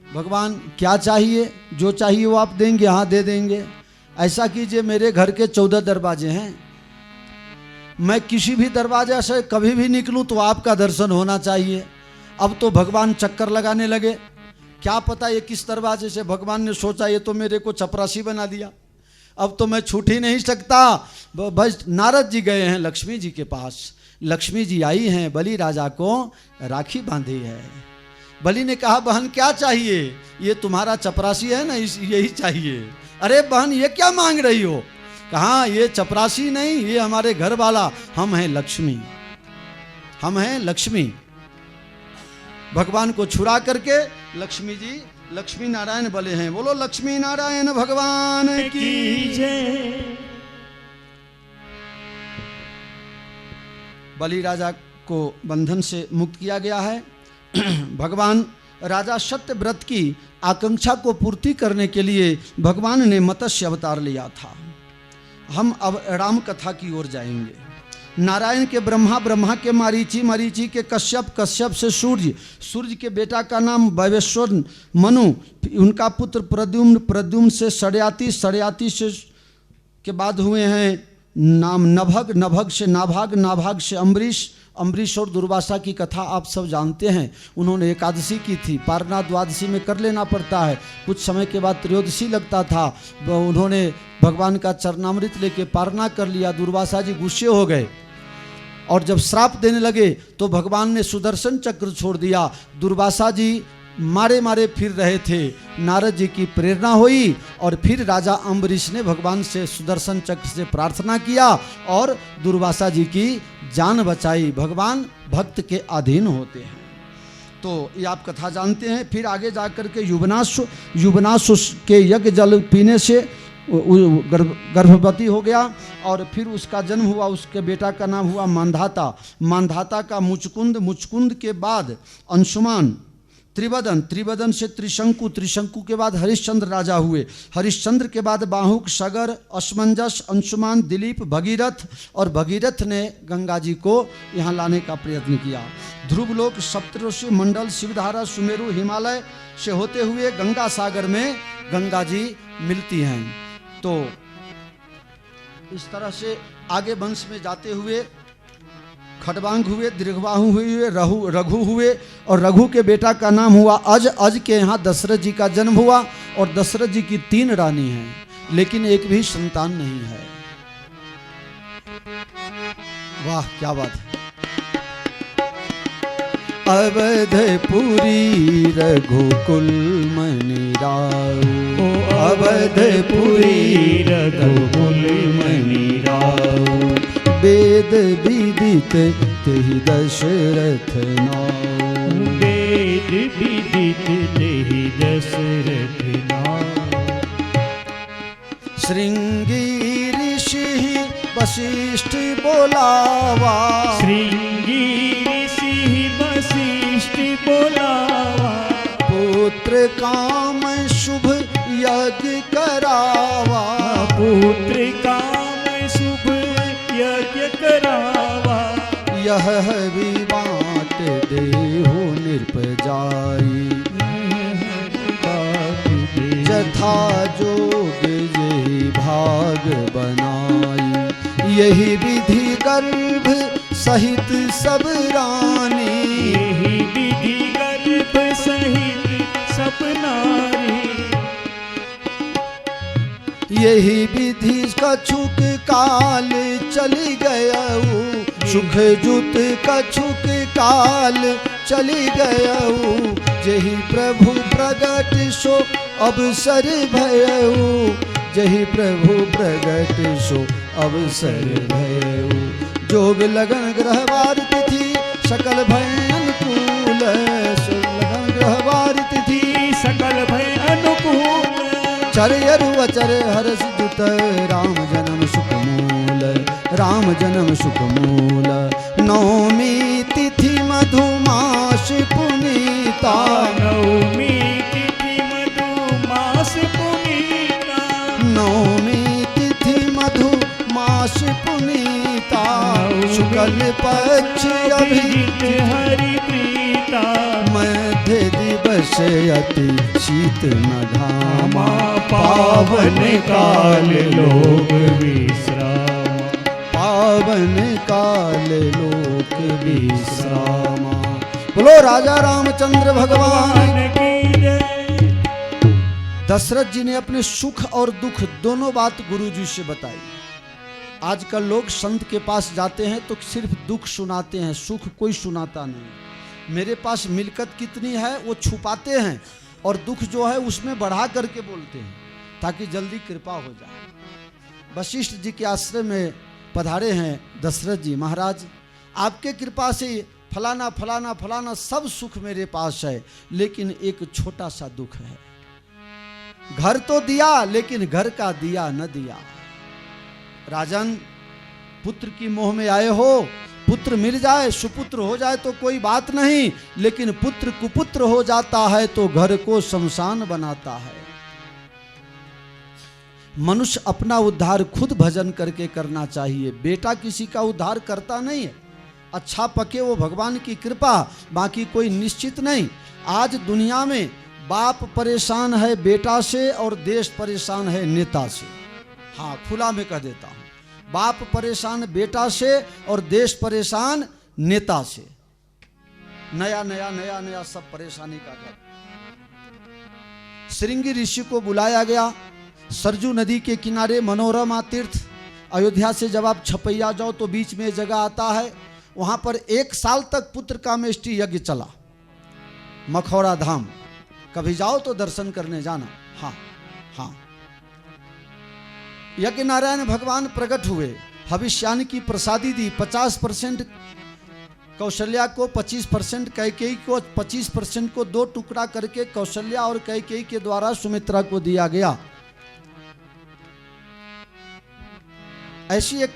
भगवान क्या चाहिए? जो चाहिए वो आप देंगे? हाँ दे देंगे। ऐसा कीजिए मेरे घर के 14 दरवाजे हैं, मैं किसी भी दरवाजे से कभी भी निकलूं तो आपका दर्शन होना चाहिए। अब तो भगवान चक्कर लगाने लगे, क्या पता ये किस दरवाजे से। भगवान ने सोचा ये तो मेरे को चपरासी बना दिया, अब तो मैं छूट ही नहीं सकता। बस नारद जी गए हैं लक्ष्मी जी के पास, लक्ष्मी जी आई हैं, बलि राजा को राखी बांधी है। बलि ने कहा बहन क्या चाहिए? ये तुम्हारा चपरासी है ना, यही चाहिए। अरे बहन ये क्या मांग रही हो? कहा ये चपरासी नहीं, ये हमारे घर वाला, हम हैं लक्ष्मी, हम हैं लक्ष्मी। भगवान को छुड़ा करके लक्ष्मी जी लक्ष्मी नारायण बोले हैं। बोलो लक्ष्मी नारायण भगवान की जय। बलि राजा को बंधन से मुक्त किया गया है। भगवान राजा सत्यव्रत की आकांक्षा को पूर्ति करने के लिए भगवान ने मत्स्य अवतार लिया था। हम अब राम कथा की ओर जाएंगे। नारायण के ब्रह्मा, ब्रह्मा के मारीची, मारीची के कश्यप, कश्यप से सूर्य, सूर्य के बेटा का नाम वैवस्वत मनु, उनका पुत्र प्रद्युम्न, प्रद्युम्न से सड़याती, सड़याती से के बाद हुए हैं नाम नभग, नभग से नाभाग, नाभाग से अम्बरीश, अम्बरीश और दुर्वासा की कथा आप सब जानते हैं। उन्होंने एकादशी की थी, पारना द्वादशी में कर लेना पड़ता है, कुछ समय के बाद त्रयोदशी लगता था। उन्होंने भगवान का चरणामृत लेके पारना कर लिया। दुर्वासा जी गुस्से हो गए और जब श्राप देने लगे तो भगवान ने सुदर्शन चक्र छोड़ दिया। दुर्वासा जी मारे मारे फिर रहे थे। नारद जी की प्रेरणा हुई और फिर राजा अम्बरीश ने भगवान से सुदर्शन चक्र से प्रार्थना किया और दुर्वासा जी की जान बचाई। भगवान भक्त के अधीन होते हैं। तो ये आप कथा जानते हैं। फिर आगे जाकर के युवनाश के यज्ञ जल पीने से गर्भवती हो गया और फिर उसका जन्म हुआ। उसके बेटा का नाम हुआ मांधाता। मांधाता का मुचकुंद, मुचकुंद के बाद अंशुमान, त्रिवदन, त्रिवदन से त्रिशंकु, त्रिशंकु के बाद हरिश्चंद्र राजा हुए। हरिश्चंद्र के बाद बाहुक, सगर, असमंजस, अंशुमान, दिलीप, भगीरथ और भगीरथ ने गंगा जी को यहाँ लाने का प्रयत्न किया। ध्रुवलोक, सप्तऋषि मंडल, शिवधारा, सुमेरु, हिमालय से होते हुए गंगा सागर में गंगा जी मिलती हैं। तो इस तरह से आगे वंश में जाते हुए खडवांग हुए, दीर्घबाहु हुए, रघु हुए और रघु के बेटा का नाम हुआ अज। अज के यहाँ दशरथ जी का जन्म हुआ और दशरथ जी की 3 रानी हैं, लेकिन एक भी संतान नहीं है। वाह क्या बात है। अवधपुरी रघुकुल मणि राउ, अवधपुरी रघुकुल मणि राउ, वेद विदित तेहि दशरथ नाउ, वेद विदित तेहि दशरथ नाउ। श्रृंगी ऋषि वशिष्ठ बोलावा, श्रृंगी ऋषि वशिष्ठ बोलावा, पुत्र काम शुभ यज्ञ करावा, पुत्र काम शुभ यज्ञ करावा। यह भी बाँट देहु निरपजाई, जथा जोग यही भाग बनाई। यही विधि गर्भ सहित सब रानी, यही विधि गर्भ सहित सब नारी। यही विधि कछुक काल चली गयऊ, सुख जुत कछुक काल चली गयऊ। जही प्रभु प्रगट सो अवसर भयऊ, जही प्रभु प्रगट सो अवसर भयऊ। जोग लगन ग्रहवार तिथि सकल भय अनुकूल, लगन ग्रहवार तिथि सकल भय अनुकूल। चरयरु अचर हर्ष दुत राम जन्म सुख मूल, राम जन्म सुख मूल। नवमी तिथि मधुमास पुनीता, नवमी तिथि मधुमास पुनीता, नवमी तिथि मधुमास पुनीता। शुक्ल पक्ष अभिजित हरि प्रीता, मध्य दिवस अति शीत न घामा। पावन काल लोक विश्राम, पावन काल लोक विश्रामा। बोलो राजा रामचंद्र भगवान की जय। दशरथ जी ने अपने सुख और दुख दोनों बात गुरु जी से बताई। आजकल लोग संत के पास जाते हैं तो सिर्फ दुख सुनाते हैं, सुख कोई सुनाता नहीं। मेरे पास मिलकत कितनी है वो छुपाते हैं और दुख जो है उसमें बढ़ा करके बोलते हैं ताकि जल्दी कृपा हो जाए। वशिष्ठ जी के आश्रम में पधारे हैं दशरथ जी। महाराज आपके कृपा से फलाना फलाना फलाना सब सुख मेरे पास है, लेकिन एक छोटा सा दुख है। घर तो दिया लेकिन घर का दिया न दिया। राजन, पुत्र की मोह में आए हो, पुत्र मिल जाए, सुपुत्र हो जाए तो कोई बात नहीं, लेकिन पुत्र कुपुत्र हो जाता है तो घर को शमशान बनाता है। मनुष्य अपना उद्धार खुद भजन करके करना चाहिए, बेटा किसी का उद्धार करता नहीं है। अच्छा पके वो भगवान की कृपा, बाकी कोई निश्चित नहीं। आज दुनिया में बाप परेशान है बेटा से और देश परेशान है नेता से। हाँ, खुला में कह देता हूँ, बाप परेशान बेटा से और देश परेशान नेता से। नया नया नया नया सब परेशानी का घर। श्रृंगी ऋषि को बुलाया गया, सरजू नदी के किनारे मनोरमा तीर्थ। अयोध्या से जब आप छपैया जाओ तो बीच में जगह आता है, वहां पर 1 साल तक पुत्र कामेष्टि यज्ञ चला। मखौरा धाम कभी जाओ तो दर्शन करने जाना। हाँ हाँ, यज्ञ नारायण भगवान प्रकट हुए, भविष्यान की प्रसादी दी। 50% कौशल्या को, 25% कैकेयी को, 25% को 2 टुकड़ा करके कौशल्या और कैकेयी के द्वारा सुमित्रा को दिया गया। ऐसी एक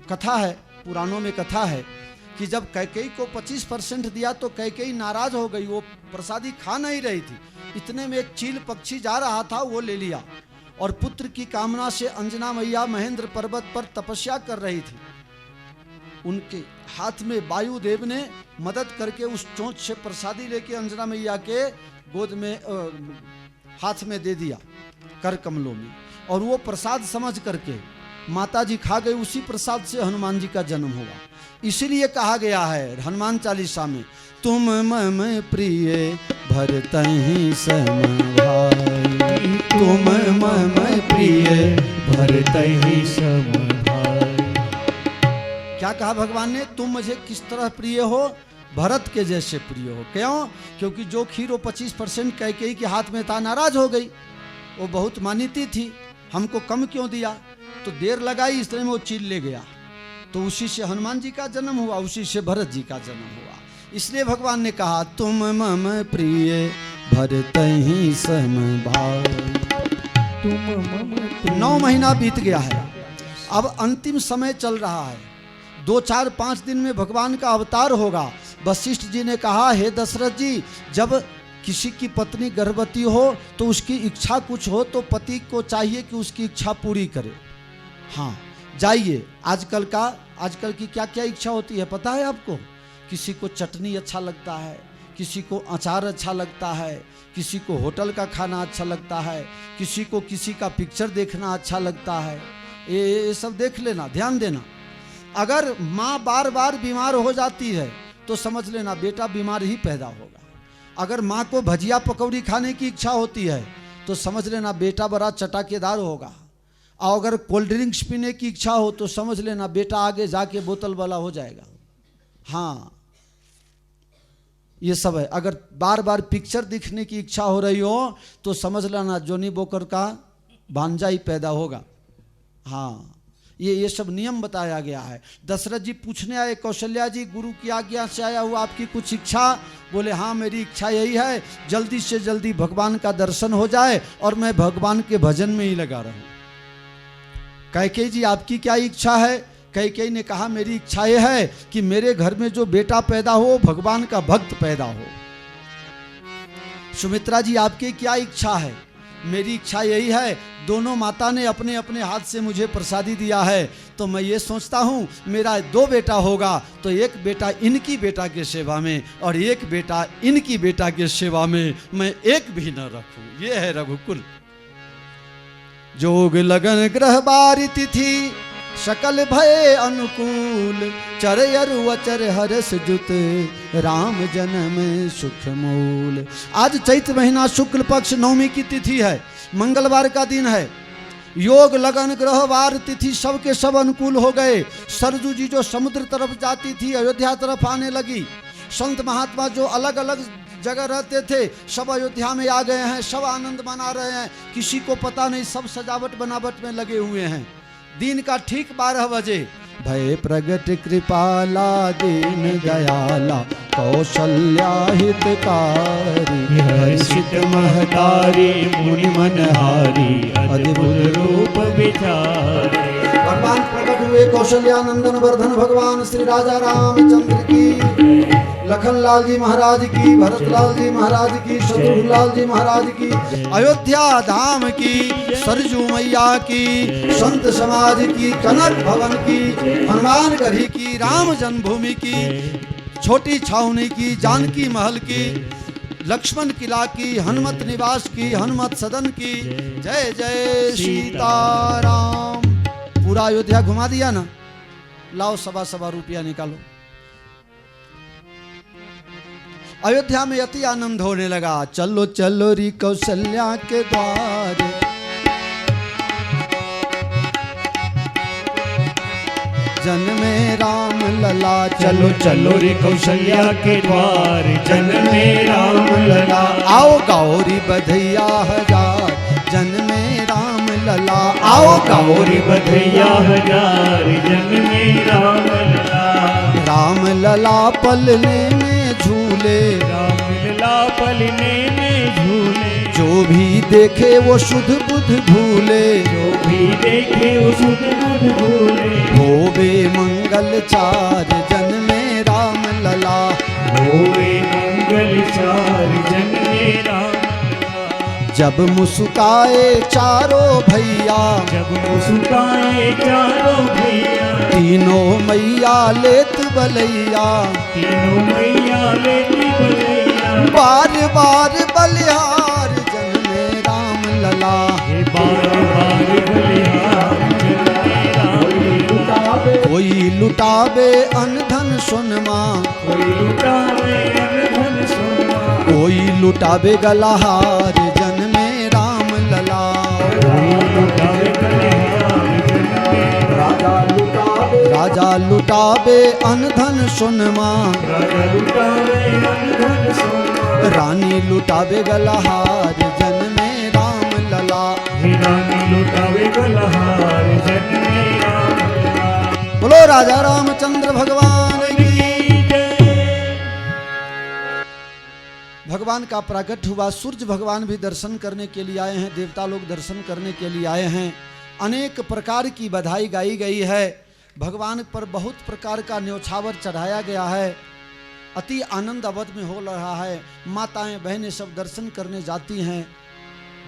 कथा है, पुराणों में कथा है कि जब कैकेयी को 25% दिया तो कैकेयी नाराज हो गई, वो प्रसादी खा नहीं रही थी। इतने में एक चील पक्षी जा रहा था, वो ले लिया और पुत्र की कामना से अंजना मैया महेंद्र पर्वत पर तपस्या कर रही थी। उनके हाथ में वायुदेव ने मदद करके उस चोंच से प्रसादी लेके अंजना मैया के गोद में हाथ में दे दिया, कर कमलों में, और वो प्रसाद समझ करके माता जी खा गई। उसी प्रसाद से हनुमान जी का जन्म हुआ। इसीलिए कहा गया है हनुमान चालीसा में, तुम मम प्रिय भरतहि सम भाई, तुम मम प्रिय भरतहि सम भाई। क्या कहा भगवान ने? तुम मुझे किस तरह प्रिय हो? भरत के जैसे प्रिय हो। क्यों? क्योंकि जो खीर वो 25% कैकेयी के हाथ में था, नाराज हो गई। वो बहुत मानिती थी, हमको कम क्यों दिया? तो देर लगाई, इसलिए वो चील ले गया। तो उसी से हनुमान जी का जन्म हुआ, उसी से भरत जी का जन्म हुआ। इसलिए भगवान ने कहा, तुम मम प्रिय भरतहि सम भाई। तुम मम 9 महीना बीत गया है, अब अंतिम समय चल रहा है। 2, 4, 5 दिन में भगवान का अवतार होगा। वशिष्ठ जी ने कहा, हे दशरथ जी, जब किसी की पत्नी गर्भवती हो तो उसकी इच्छा कुछ हो तो पति को चाहिए कि उसकी इच्छा पूरी करे। हाँ, जाइए। आजकल की क्या क्या इच्छा होती है पता है आपको? किसी को चटनी अच्छा लगता है, किसी को अचार अच्छा लगता है, किसी को होटल का खाना अच्छा लगता है, किसी को किसी का पिक्चर देखना अच्छा लगता है। ये सब देख लेना, ध्यान देना। अगर माँ बार बार बीमार हो जाती है तो समझ लेना बेटा बीमार ही पैदा होगा। अगर माँ को भजिया पकौड़ी खाने की इच्छा होती है तो समझ लेना बेटा बड़ा चटाकेदार होगा। और अगर कोल्ड ड्रिंक्स पीने की इच्छा हो तो समझ लेना बेटा आगे जाके बोतल वाला हो जाएगा। हाँ, ये सब है। अगर बार बार पिक्चर दिखने की इच्छा हो रही हो तो समझ लेना जॉनी वॉकर का भांजा ही पैदा होगा। हाँ, ये सब नियम बताया गया है। दशरथ जी पूछने आए, कौशल्या जी गुरु की आज्ञा से आया हुआ, आपकी कुछ इच्छा? बोले हाँ, मेरी इच्छा यही है जल्दी से जल्दी भगवान का दर्शन हो जाए और मैं भगवान के भजन में ही लगा रहूं। कैकेयी जी आपकी क्या इच्छा है? कैकेयी ने कहा, मेरी इच्छा यह है कि मेरे घर में जो बेटा पैदा हो भगवान का भक्त पैदा हो। सुमित्रा जी आपकी क्या इच्छा है? मेरी इच्छा यही है, दोनों माता ने अपने अपने हाथ से मुझे प्रसादी दिया है, तो मैं ये सोचता हूँ मेरा 2 बेटा होगा तो एक बेटा इनकी बेटा के सेवा में और एक बेटा इनकी बेटा के सेवा में, मैं एक भी न रखूं। ये है रघुकुल। जोग लगन ग्रह बारी तिथि सकल भय अनुकूल, चर अरु अचर हरस जुत राम जन्म सुख मूल। आज चैत्र महीना शुक्ल पक्ष 9वीं की तिथि है, मंगलवार का दिन है। योग लगन ग्रह वार तिथि सबके सब अनुकूल हो गए। सरजू जी जो समुद्र तरफ जाती थी अयोध्या तरफ आने लगी। संत महात्मा जो अलग अलग जगह रहते थे सब अयोध्या में आ गए हैं, सब आनंद मना रहे हैं। किसी को पता नहीं, सब सजावट बनावट में लगे हुए हैं। दिन का ठीक 12 बजे भय प्रगट कृपाला दीन दयाला कौशल्या हितकारी हर्षित महतारी मुनि मनहारी अद्भुत रूप विचारे। भगवान प्रकट हुए कौशल्यानंदन वर्धन भगवान श्री राजा रामचंद्र की, लखनलाल जी महाराज की, भरतलाल जी महाराज की, शत्रुघ्नलाल जी महाराज की, अयोध्या धाम की, सरजू मैया की, संत समाज की, कनक भवन की, हनुमानगढ़ी की, राम जन्मभूमि की, छोटी छावनी की, जानकी महल की, लक्ष्मण किला की, हनुमत निवास की, हनुमत सदन की। जय जय सीताराम। पूरा अयोध्या घुमा दिया ना। लाओ सवा रुपया निकालो। अयोध्या में अति आनंद होने लगा। चलो चलो री कौशल्या के द्वार, जन्मे राम लला। चलो चलो रे कौशल्या के द्वार, जन्मे राम लला। आओ गौरी बधैया हजार, जन्मे राम लला। आओ गौरी बधैया हजार, जन्मे राम लला। राम लला पलने में झूले, राम लला पलने में झूले। जो भी देखे वो शुद्ध बुद्ध भूले, जो भी देखे वो शुद्ध बुद्ध भूले। होवे मंगल चार, जन्मे राम लला। होवे मंगल चार, जन्मे राम लला। जब मुस्काए चारों भैया, जब मुस्काए चारों भैया। तीनों मैया लेत बलैया, तीनों मैया लेती बलैया। बार बार बलिहार, जन्मे राम लला। बार बार बलिहार, जन्मे राम लला। कोई लुटावे अनधन सोनमा, कोई लुटावे अनधन सोना। कोई लुटावे गलाहार, जन्मे राम लला। कोई लुटावे गलिहार, जन्मे राजा लुटावे अनधन सोनमा, राजा लुटावे अनधन सोना। रानी लुटावे गलाहार, जन्मे राम लला। रानी लुटावे गलिहार, जन्मे राम लला। बोलो राजा रामचंद्र भगवान की। भगवान का प्राकट हुआ। सूर्य भगवान भी दर्शन करने के लिए आए हैं, देवता लोग दर्शन करने के लिए आए हैं। अनेक प्रकार की बधाई गाई गई है। भगवान पर बहुत प्रकार का न्योछावर चढ़ाया गया है। अति आनंद अवध में हो रहा है। माताएं बहनें सब दर्शन करने जाती हैं।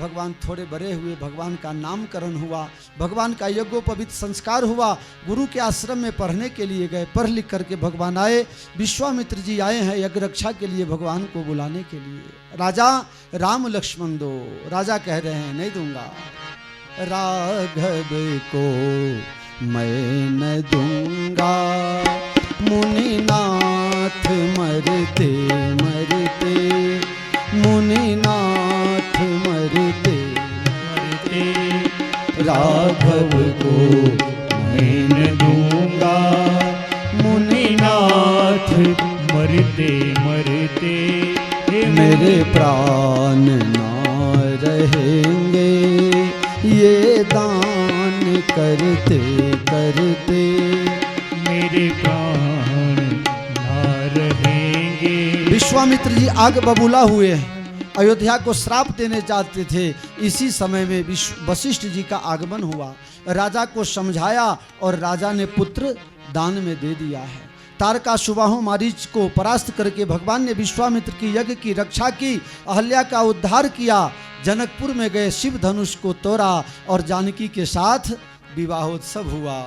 भगवान थोड़े बड़े हुए, भगवान का नामकरण हुआ, भगवान का यज्ञोपवीत संस्कार हुआ। गुरु के आश्रम में पढ़ने के लिए गए, पढ़ लिख करके भगवान आए। विश्वामित्र जी आए हैं यज्ञ रक्षा के लिए भगवान को बुलाने के लिए। राजा राम लक्ष्मण दो, राजा कह रहे हैं नहीं दूंगा। राघव को मैं न दूंगा, मुनिनाथ मरते मरते, मुनिनाथ मरते मरते। राघव को मैं न दूंगा, मुनिनाथ मरते मरते। मेरे प्राण ना रहेंगे ये दान करते करते। मेरे प्राण ना रहेंगे। विश्वामित्र जी आग बबूला हुए हैं, अयोध्या को श्राप देने जाते थे। इसी समय में वशिष्ठ जी का आगमन हुआ। राजा को समझाया और राजा ने पुत्र दान में दे दिया है। तारकासुबाहु मारीच को परास्त करके भगवान ने विश्वामित्र की यज्ञ की रक्षा की, अहल्या का उद्धार किया। जनकपुर में गए, शिव धनुष को तोड़ा और जानकी के साथ विवाहोत्सव हुआ।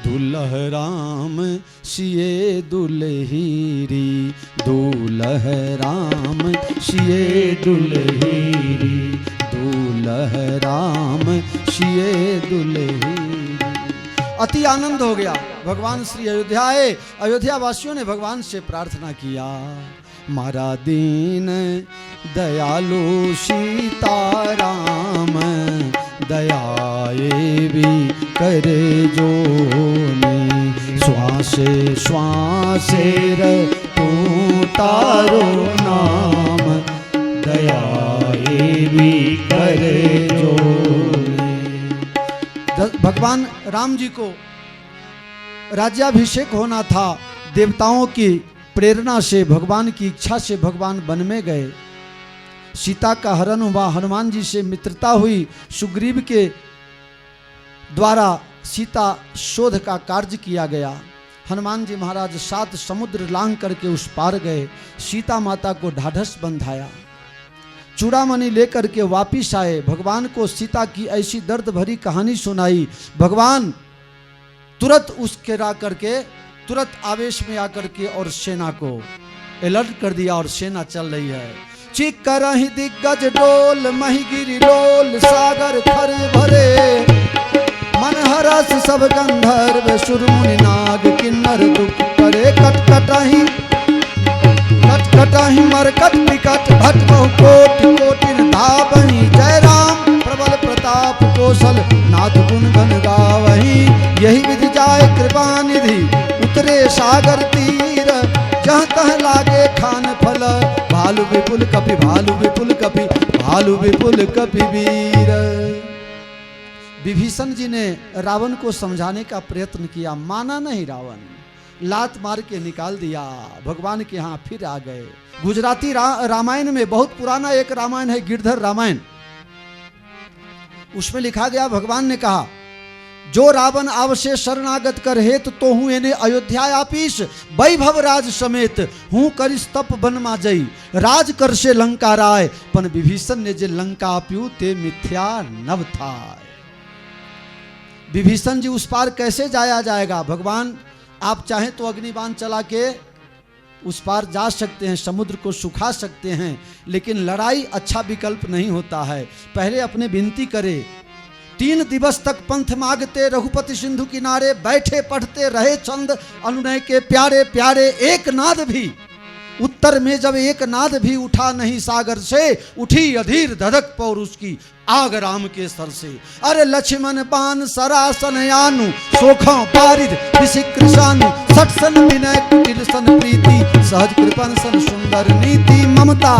दुल्ह राम सिए दुल्हीरी, दुल्ह राम सिए दुल्हीरी, दुल्ह राम सिए दुल्हीरी। अति आनंद हो गया। भगवान श्री अयोध्या आए। अयोध्या वासियों ने भगवान से प्रार्थना किया, मारा दीन दयालु सीताराम, दयाए भी करे जो ने। श्वासे श्वासे तू तारो नाम, दयाए भी करे जो ने। भगवान राम जी को राज्याभिषेक होना था। देवताओं की प्रेरणा से, भगवान की इच्छा से भगवान वन में गए। सीता का हरण हुआ, हनुमान जी से मित्रता हुई, सुग्रीव के द्वारा सीता शोध का कार्य किया गया। हनुमान जी महाराज 7 समुद्र लांघ करके उस पार गए, सीता माता को ढाढ़स बंधाया, चूड़ामणि लेकर के वापिस आए। भगवान को सीता की ऐसी दर्द भरी कहानी सुनाई। भगवान तुरंत उसके रा करके, तुरंत आवेश में आकर के और सेना को अलर्ट कर दिया और सेना चल रही है। चिक करहि दिग्गज डोल, महिगिरि लोल, सागर थर भरे, मन हरस सब गंधर्व, सुर मुनि नाग किन्नर दुख करे। कटकटाहि कटकटाहि मरकट विकट, भट बहु कोटि कोटिन धावहि। जय राम प्रबल प्रताप कौशल, नाथ गुण गण गावहि। यही विधि जाय कृपा निधि, उतरे सागर तीर, जहाँ तह लागे खान फल। भालु विपुल कपि, भालु विपुल कपि, भालु विपुल कपि वीर। विभीषण जी ने रावण को समझाने का प्रयत्न किया, माना नहीं रावण, लात मार के निकाल दिया। भगवान के यहाँ फिर आ गए। गुजराती रामायण में, बहुत पुराना एक रामायण है गिरधर रामायण, उसमें लिखा गया, भगवान ने कहा, जो रावण आवशे शरणागत कर हेत, तो हूँ एने अयोध्या आपीस, वैभव राज समेत हूँ करिस तप बन मा जई। राज कर से लंका राय, पन विभीषण ने जे लंका आप्यू ते मिथ्या नव था। विभीषण जी उस पार कैसे जाया जाएगा? भगवान आप चाहें तो अग्निबाण चला के उस पार जा सकते हैं, समुद्र को सुखा सकते हैं, लेकिन लड़ाई अच्छा विकल्प नहीं होता है। पहले अपने विनती करे। 3 दिवस तक पंथ मांगते रघुपति सिंधु किनारे, बैठे पढ़ते रहे चंद अनुनय के प्यारे प्यारे। एक नाद भी उत्तर में जब एक नाद भी उठा नहीं सागर से, उठी अधीर धधक पौर उसकी आग राम के सर से। अरे लक्ष्मण बाण सरासन यानु, सोखों पारिद विशिकृशानु, सटसन विनय कुटिल सन प्रीति, सहज कृपन सन सुंदर नीति। ममता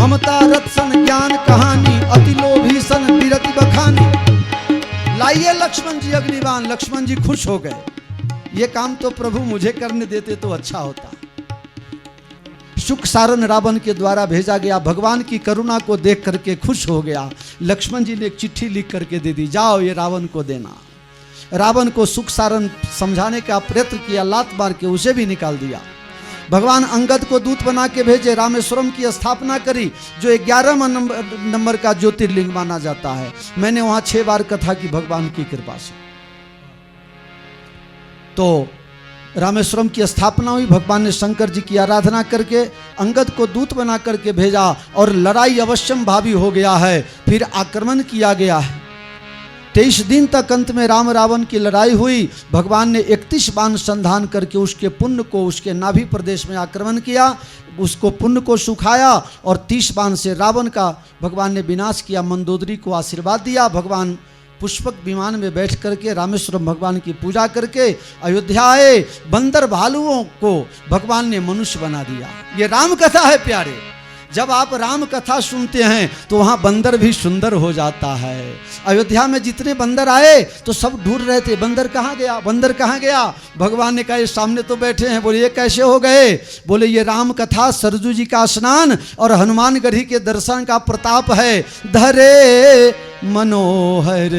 ममता रथ सन ज्ञान कहानी, अति लोभी सन विरति बखानी। लाइए लक्ष्मण जी अग्निबाण। लक्ष्मण जी खुश हो गए, ये काम तो प्रभु मुझे करने देते तो अच्छा होता। सुख सारण रावण के द्वारा भेजा गया, भगवान की करुणा को देख करके खुश हो गया। लक्ष्मण जी ने एक चिट्ठी लिख करके दे दी, जाओ ये रावण को देना। रावण को सुख सारण समझाने का प्रयत्न किया, लात मार के उसे भी निकाल दिया। भगवान अंगद को दूत बना के भेजे, रामेश्वरम की स्थापना करी, जो 11वां नंबर का ज्योतिर्लिंग माना जाता है। मैंने वहां 6 बार कथा की भगवान की कृपा से। तो रामेश्वरम की स्थापना हुई, भगवान ने शंकर जी की आराधना करके अंगद को दूत बना करके भेजा, और लड़ाई अवश्यम भावी हो गया है। फिर आक्रमण किया गया है। 23 दिन तक अंत में राम रावण की लड़ाई हुई। भगवान ने 31 बाण संधान करके उसके पुण्य को, उसके नाभि प्रदेश में आक्रमण किया, उसको पुण्य को सुखाया, और 30 बाण से रावण का भगवान ने विनाश किया। मंदोदरी को आशीर्वाद दिया। भगवान पुष्पक विमान में बैठ करके रामेश्वरम भगवान की पूजा करके अयोध्या आए। बंदर भालुओं को भगवान ने मनुष्य बना दिया। ये राम कथा है प्यारे। जब आप राम कथा सुनते हैं तो वहाँ बंदर भी सुंदर हो जाता है। अयोध्या में जितने बंदर आए तो सब ढूंढ रहे थे, बंदर कहाँ गया, बंदर कहाँ गया। भगवान ने कहा ये सामने तो बैठे हैं। बोले ये कैसे हो गए? बोले ये राम कथा, सरजू जी का स्नान और हनुमानगढ़ी के दर्शन का प्रताप है। धरे मनोहर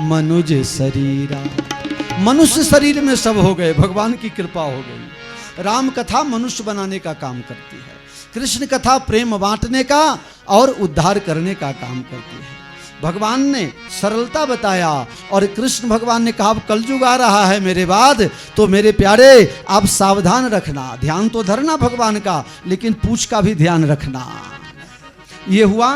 मनुज शरीरा, मनुष्य शरीर में सब हो गए, भगवान की कृपा हो गई। राम कथा मनुष्य बनाने का काम करती है, कृष्ण कथा प्रेम बांटने का और उद्धार करने का काम करती है। भगवान ने सरलता बताया, और कृष्ण भगवान ने कहा अब कलयुग आ रहा है मेरे बाद, तो मेरे प्यारे आप सावधान रखना। ध्यान तो धरना भगवान का, लेकिन पूछ का भी ध्यान रखना। ये हुआ।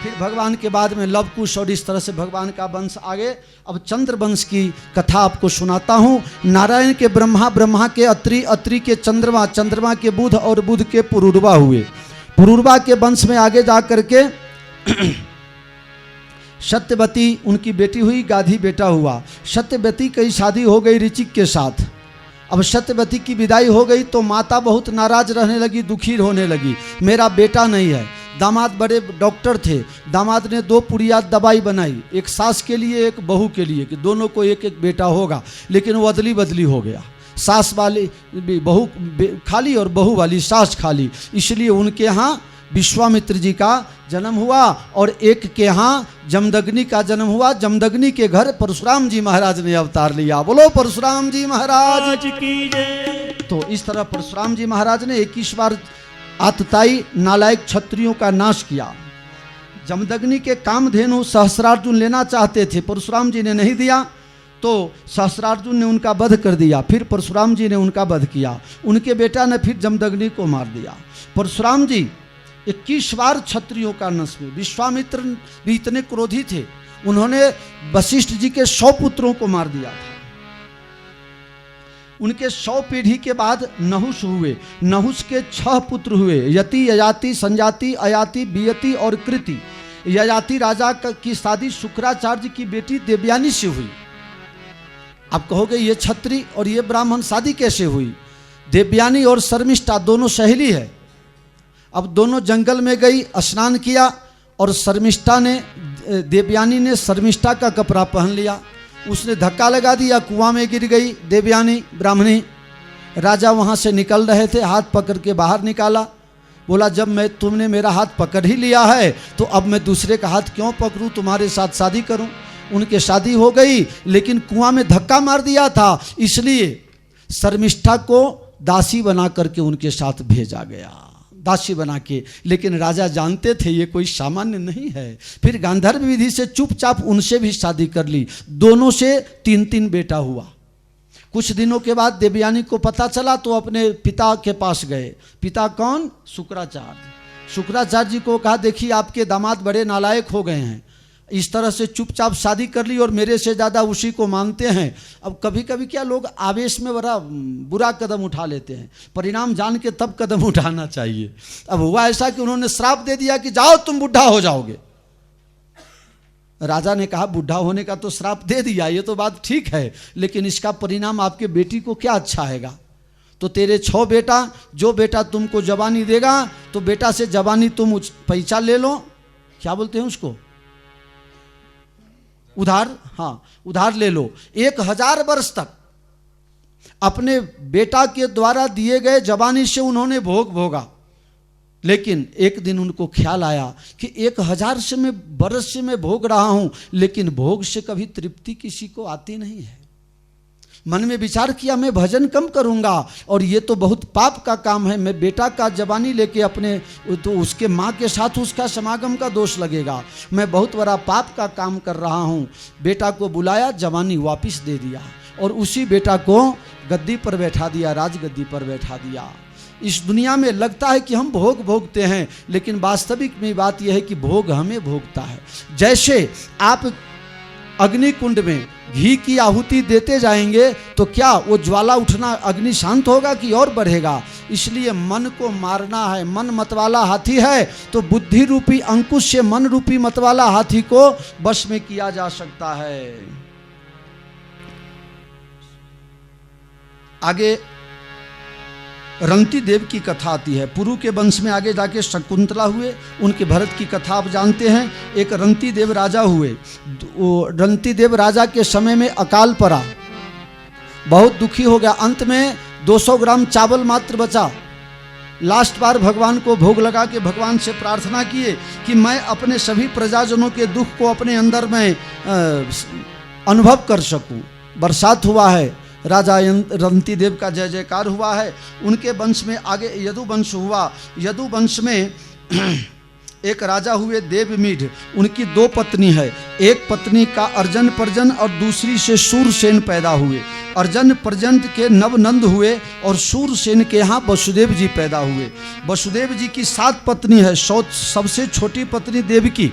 फिर भगवान के बाद में लव कुश और इस तरह से भगवान का वंश आगे। अब चंद्र वंश की कथा आपको सुनाता हूँ। नारायण के ब्रह्मा, ब्रह्मा के अत्रि, अत्रि के चंद्रमा, चंद्रमा के बुध और बुध के पुरूरवा हुए। पुरूरवा के वंश में आगे जा करके सत्यवती उनकी बेटी हुई, गाधी बेटा हुआ। सत्यवती की शादी हो गई ऋचिक के साथ। अब सत्यवती की विदाई हो गई तो माता बहुत नाराज रहने लगी, दुखी होने लगी, मेरा बेटा नहीं है। दामाद बड़े डॉक्टर थे। दामाद ने 2 पुड़िया दवाई बनाई, एक सास के लिए एक बहू के लिए, कि दोनों को एक एक बेटा होगा। लेकिन वो अदली बदली हो गया, सास वाली बहू खाली और बहू वाली सास खाली। इसलिए उनके यहाँ विश्वामित्र जी का जन्म हुआ और एक के यहाँ जमदग्नि का जन्म हुआ। जमदग्नि के घर परशुराम जी महाराज ने अवतार लिया। बोलो परशुराम जी महाराज की जय। तो इस तरह परशुराम जी महाराज ने 21 बार आतताई नालायक क्षत्रियों का नाश किया। जमदग्नि के कामधेनु सहस्रार्जुन लेना चाहते थे, परशुराम जी ने नहीं दिया, तो सहस्रार्जुन ने उनका वध कर दिया। फिर परशुराम जी ने उनका वध किया, उनके बेटा ने फिर जमदग्नि को मार दिया। परशुराम जी 21 बार क्षत्रियों का नाश में। विश्वामित्र भी इतने क्रोधी थे, उन्होंने वशिष्ठ जी के 100 पुत्रों को मार दिया था। उनके 100 पीढ़ी के बाद नहुष हुए, नहुष के 6 पुत्र हुए, यति, ययाति, संजाति, अयाति, बियति और कृति। ययाति राजा की शादी शुक्राचार्य की बेटी देवयानी से हुई। आप कहोगे ये क्षत्रिय और ये ब्राह्मण शादी कैसे हुई? देवयानी और शर्मिष्ठा दोनों सहेली है। अब दोनों जंगल में गई, स्नान किया और शर्मिष्ठा ने, देवयानी ने शर्मिष्ठा का कपड़ा पहन लिया, उसने धक्का लगा दिया, कुआं में गिर गई देवयानी ब्राह्मणी। राजा वहां से निकल रहे थे, हाथ पकड़ के बाहर निकाला, बोला जब तुमने मेरा हाथ पकड़ ही लिया है तो अब मैं दूसरे का हाथ क्यों पकड़ूं, तुम्हारे साथ शादी करूं। उनके शादी हो गई, लेकिन कुआं में धक्का मार दिया था, इसलिए शर्मिष्ठा को दासी बना करके उनके साथ भेजा गया, दासी बना के। लेकिन राजा जानते थे ये कोई सामान्य नहीं है। फिर गांधर्व विधि से चुपचाप उनसे भी शादी कर ली। दोनों से 3-3 बेटा हुआ। कुछ दिनों के बाद देवयानी को पता चला तो अपने पिता के पास गए। पिता कौन? शुक्राचार्य। शुक्राचार्य जी को कहा देखिए आपके दामाद बड़े नालायक हो गए हैं, इस तरह से चुपचाप शादी कर ली और मेरे से ज़्यादा उसी को मानते हैं। अब कभी कभी क्या लोग आवेश में बड़ा बुरा कदम उठा लेते हैं, परिणाम जान के तब कदम उठाना चाहिए। अब हुआ ऐसा कि उन्होंने श्राप दे दिया कि जाओ तुम बुढ़ा हो जाओगे। राजा ने कहा बुढ़ा होने का तो श्राप दे दिया, ये तो बात ठीक है, लेकिन इसका परिणाम आपके बेटी को क्या अच्छा आएगा। तो तेरे 6 बेटा, जो बेटा तुमको जवानी देगा तो बेटा से जवानी तुम पैसा ले लो, क्या बोलते हैं उसको, उधार, हाँ उधार ले लो। 1000 वर्ष तक अपने बेटा के द्वारा दिए गए जवानी से उन्होंने भोग भोगा। लेकिन एक दिन उनको ख्याल आया कि 1000 से मैं बरस से मैं भोग रहा हूं, लेकिन भोग से कभी तृप्ति किसी को आती नहीं है। मन में विचार किया मैं भजन कम करूंगा और ये तो बहुत पाप का काम है, मैं बेटा का जवानी लेके अपने, तो उसके माँ के साथ उसका समागम का दोष लगेगा, मैं बहुत बड़ा पाप का काम कर रहा हूँ। बेटा को बुलाया, जवानी वापस दे दिया और उसी बेटा को गद्दी पर बैठा दिया, राजगद्दी पर बैठा दिया। इस दुनिया में लगता है कि हम भोग भोगते हैं, लेकिन वास्तविक में बात यह है कि भोग हमें भोगता है। जैसे आप अग्नि कुंड में घी की आहुति देते जाएंगे तो क्या वो ज्वाला उठना, अग्नि शांत होगा कि और बढ़ेगा। इसलिए मन को मारना है। मन मतवाला हाथी है, तो बुद्धि रूपी अंकुश से मन रूपी मतवाला हाथी को वश में किया जा सकता है। आगे रंती देव की कथा आती है। पुरु के वंश में आगे जाके शकुंतला हुए, उनके भरत की कथा आप जानते हैं। एक रंती देव राजा हुए। रंती देव राजा के समय में अकाल पड़ा, बहुत दुखी हो गया। अंत में 200 ग्राम चावल मात्र बचा। लास्ट बार भगवान को भोग लगा के भगवान से प्रार्थना किए कि मैं अपने सभी प्रजाजनों के दुख को अपने अंदर में अनुभव कर सकूं। बरसात हुआ है, राजा रंती देव का जय जयकार हुआ है। उनके वंश में आगे यदु वंश हुआ। यदु वंश में एक राजा हुए देवमीढ़। उनकी 2 पत्नी है, एक पत्नी का अर्जन पर्जन और दूसरी से सूरसेन पैदा हुए। अर्जन पर्जन के नवनंद हुए और सूरसेन के यहाँ वसुदेव जी पैदा हुए। वसुदेव जी की 7 पत्नी है। सबसे छोटी पत्नी देवकी,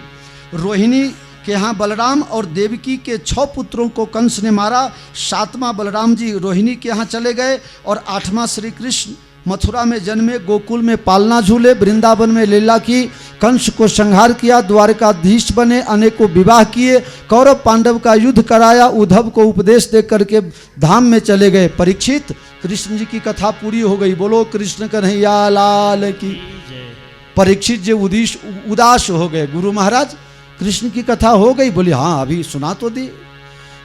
रोहिणी के यहाँ बलराम और देवकी के 6 पुत्रों को कंस ने मारा। 7वां बलराम जी रोहिणी के यहाँ चले गए और 8वां श्री कृष्ण मथुरा में जन्मे, गोकुल में पालना झूले, वृंदावन में लीला की, कंस को संहार किया, द्वारकाधीश बने, अनेकों विवाह किए, कौरव पांडव का युद्ध कराया, उद्धव को उपदेश दे करके धाम में चले गए। परीक्षित, कृष्ण जी की कथा पूरी हो गई। बोलो कृष्ण कन्हैया लाल की। परीक्षित जी उदास हो गए, गुरु महाराज कृष्ण की कथा हो गई? बोले हाँ अभी सुना तो दी।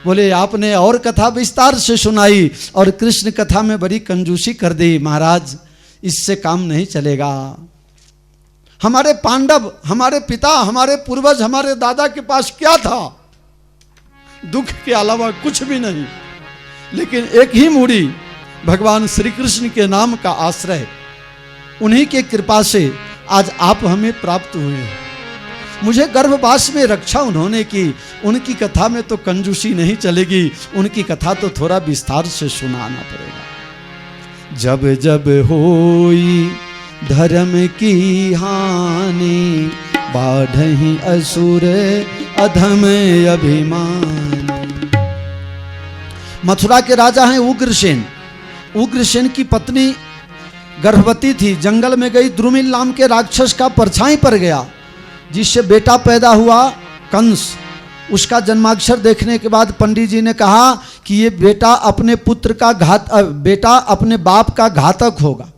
बोले आपने और कथा विस्तार से सुनाई और कृष्ण कथा में बड़ी कंजूसी कर दी महाराज, इससे काम नहीं चलेगा। हमारे पांडव, हमारे पिता, हमारे पूर्वज, हमारे दादा के पास क्या था? दुख के अलावा कुछ भी नहीं, लेकिन एक ही मूड़ी भगवान श्री कृष्ण के नाम का आश्रय, उन्हीं के कृपा से आज आप हमें प्राप्त हुए हैं। मुझे गर्भवास में रक्षा उन्होंने की, उनकी कथा में तो कंजूसी नहीं चलेगी, उनकी कथा तो थोड़ा विस्तार से सुनाना पड़ेगा। जब जब होई धर्म की हानि, बाढ़हि असुर अधम अभिमान। मथुरा के राजा हैं उग्रसेन। उग्रसेन की पत्नी गर्भवती थी, जंगल में गई, द्रुमिल नाम के राक्षस का परछाई पड़ गया, जिससे बेटा पैदा हुआ कंस। उसका जन्माक्षर देखने के बाद पंडित जी ने कहा कि ये बेटा अपने पुत्र का बेटा अपने बाप का घातक होगा।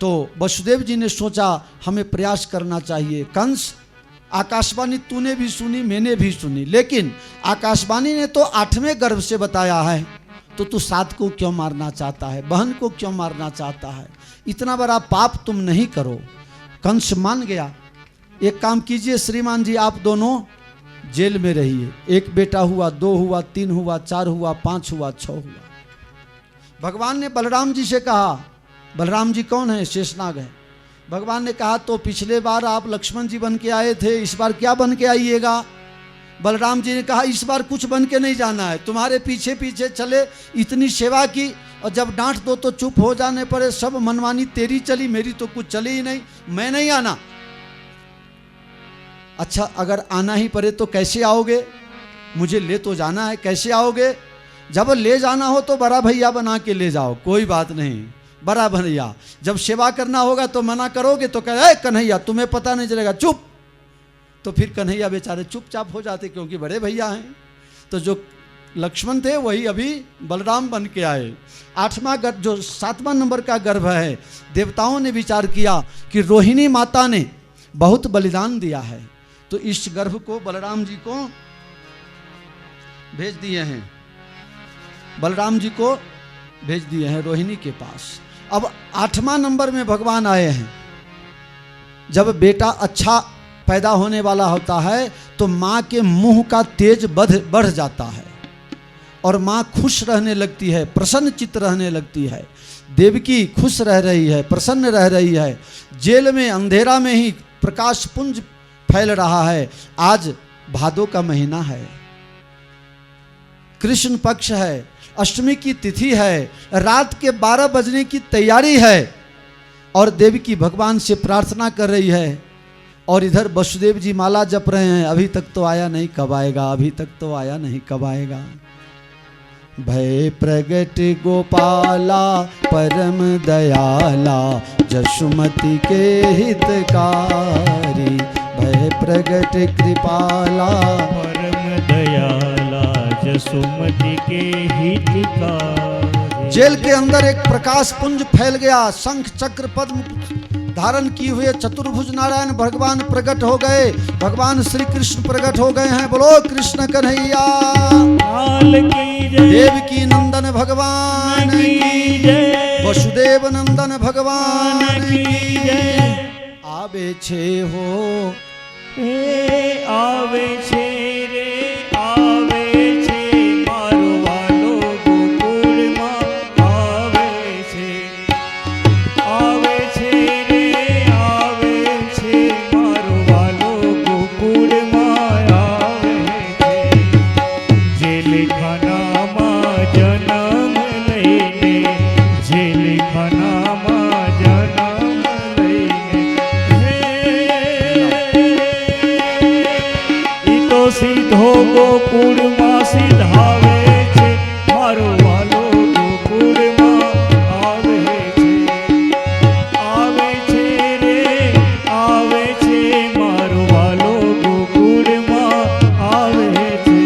तो वसुदेव जी ने सोचा हमें प्रयास करना चाहिए। कंस, आकाशवाणी तूने भी सुनी, मैंने भी सुनी, लेकिन आकाशवाणी ने तो 8वें गर्भ से बताया है, तो तू 7 को क्यों मारना चाहता है? बहन को क्यों मारना चाहता है? इतना बड़ा पाप तुम नहीं करो। कंस मान गया। एक काम कीजिए श्रीमान जी, आप दोनों जेल में रहिए। एक बेटा हुआ, 2 हुआ, 3 हुआ, 4 हुआ, 5 हुआ, 6 हुआ। भगवान ने बलराम जी से कहा, बलराम जी कौन है? शेषनाग है। भगवान ने कहा तो पिछले बार आप लक्ष्मण जी बन के आए थे, इस बार क्या बन के आइएगा? बलराम जी ने कहा इस बार कुछ बन के नहीं जाना है, तुम्हारे पीछे पीछे चले, इतनी सेवा की, और जब डांट दो तो चुप हो जाने पड़े। सब मनमानी तेरी चली, मेरी तो कुछ चली ही नहीं, मैं नहीं आना। अच्छा अगर आना ही पड़े तो कैसे आओगे? मुझे ले तो जाना है, कैसे आओगे? जब ले जाना हो तो बड़ा भैया बना के ले जाओ, कोई बात नहीं, बड़ा भैया। जब सेवा करना होगा तो मना करोगे तो कहे कन्हैया तुम्हें पता नहीं चलेगा, चुप। तो फिर कन्हैया बेचारे चुपचाप हो जाते, क्योंकि बड़े भैया हैं। तो जो लक्ष्मण थे वही अभी बलराम बन के आए। 8वां गर्भ, जो 7वां नंबर का गर्भ है, देवताओं ने विचार किया कि रोहिणी माता ने बहुत बलिदान दिया है, तो इस गर्भ को बलराम जी को भेज दिए हैं, बलराम जी को भेज दिए हैं रोहिणी के पास। अब 8वां नंबर में भगवान आए हैं। जब बेटा अच्छा पैदा होने वाला होता है तो माँ के मुंह का तेज बढ़ जाता है और माँ खुश रहने लगती है, प्रसन्न चित्त रहने लगती है। देवकी खुश रह रही है, प्रसन्न रह रही है। जेल में अंधेरा में ही प्रकाश पुंज फैल रहा है। आज भादो का महीना है, कृष्ण पक्ष है, अष्टमी की तिथि है, रात के 12 बजने की तैयारी है और देवकी भगवान से प्रार्थना कर रही है। और इधर वसुदेव जी माला जप रहे हैं, अभी तक तो आया नहीं, कब आएगा? अभी तक तो आया नहीं, कब आएगा? भय प्रगट गोपाला परम दयाला, जसुमति के हितकारी। भय प्रगट कृपाला परम दयाला, जसुमति के हितकारी। जेल के अंदर एक प्रकाश पुंज फैल गया। शंख चक्र पद्म धारण किए हुए चतुर्भुज नारायण भगवान प्रकट हो गए। भगवान श्री कृष्ण प्रकट हो गए हैं। बोलो कृष्ण कन्हैया लाल की जय, देवकी नंदन भगवान की जय, वसुदेव नंदन भगवान की जय। आवे छे हो ए आवे छे रे, आवे छे मारो वालो गोकुल मां। आवे छे, आवे छे रे, आवे छे मारो वालो गोकुल मां। आवे छे जेल खाना मां जन्म लईने, जेल खाना मां जन्म लईने। सीधो गोकुल मां सीधावे छे, मारो वालो गोकुल मां। आवे छे, आवे छे रे, आवे छे मारो वालो गोकुल मां। आवे छे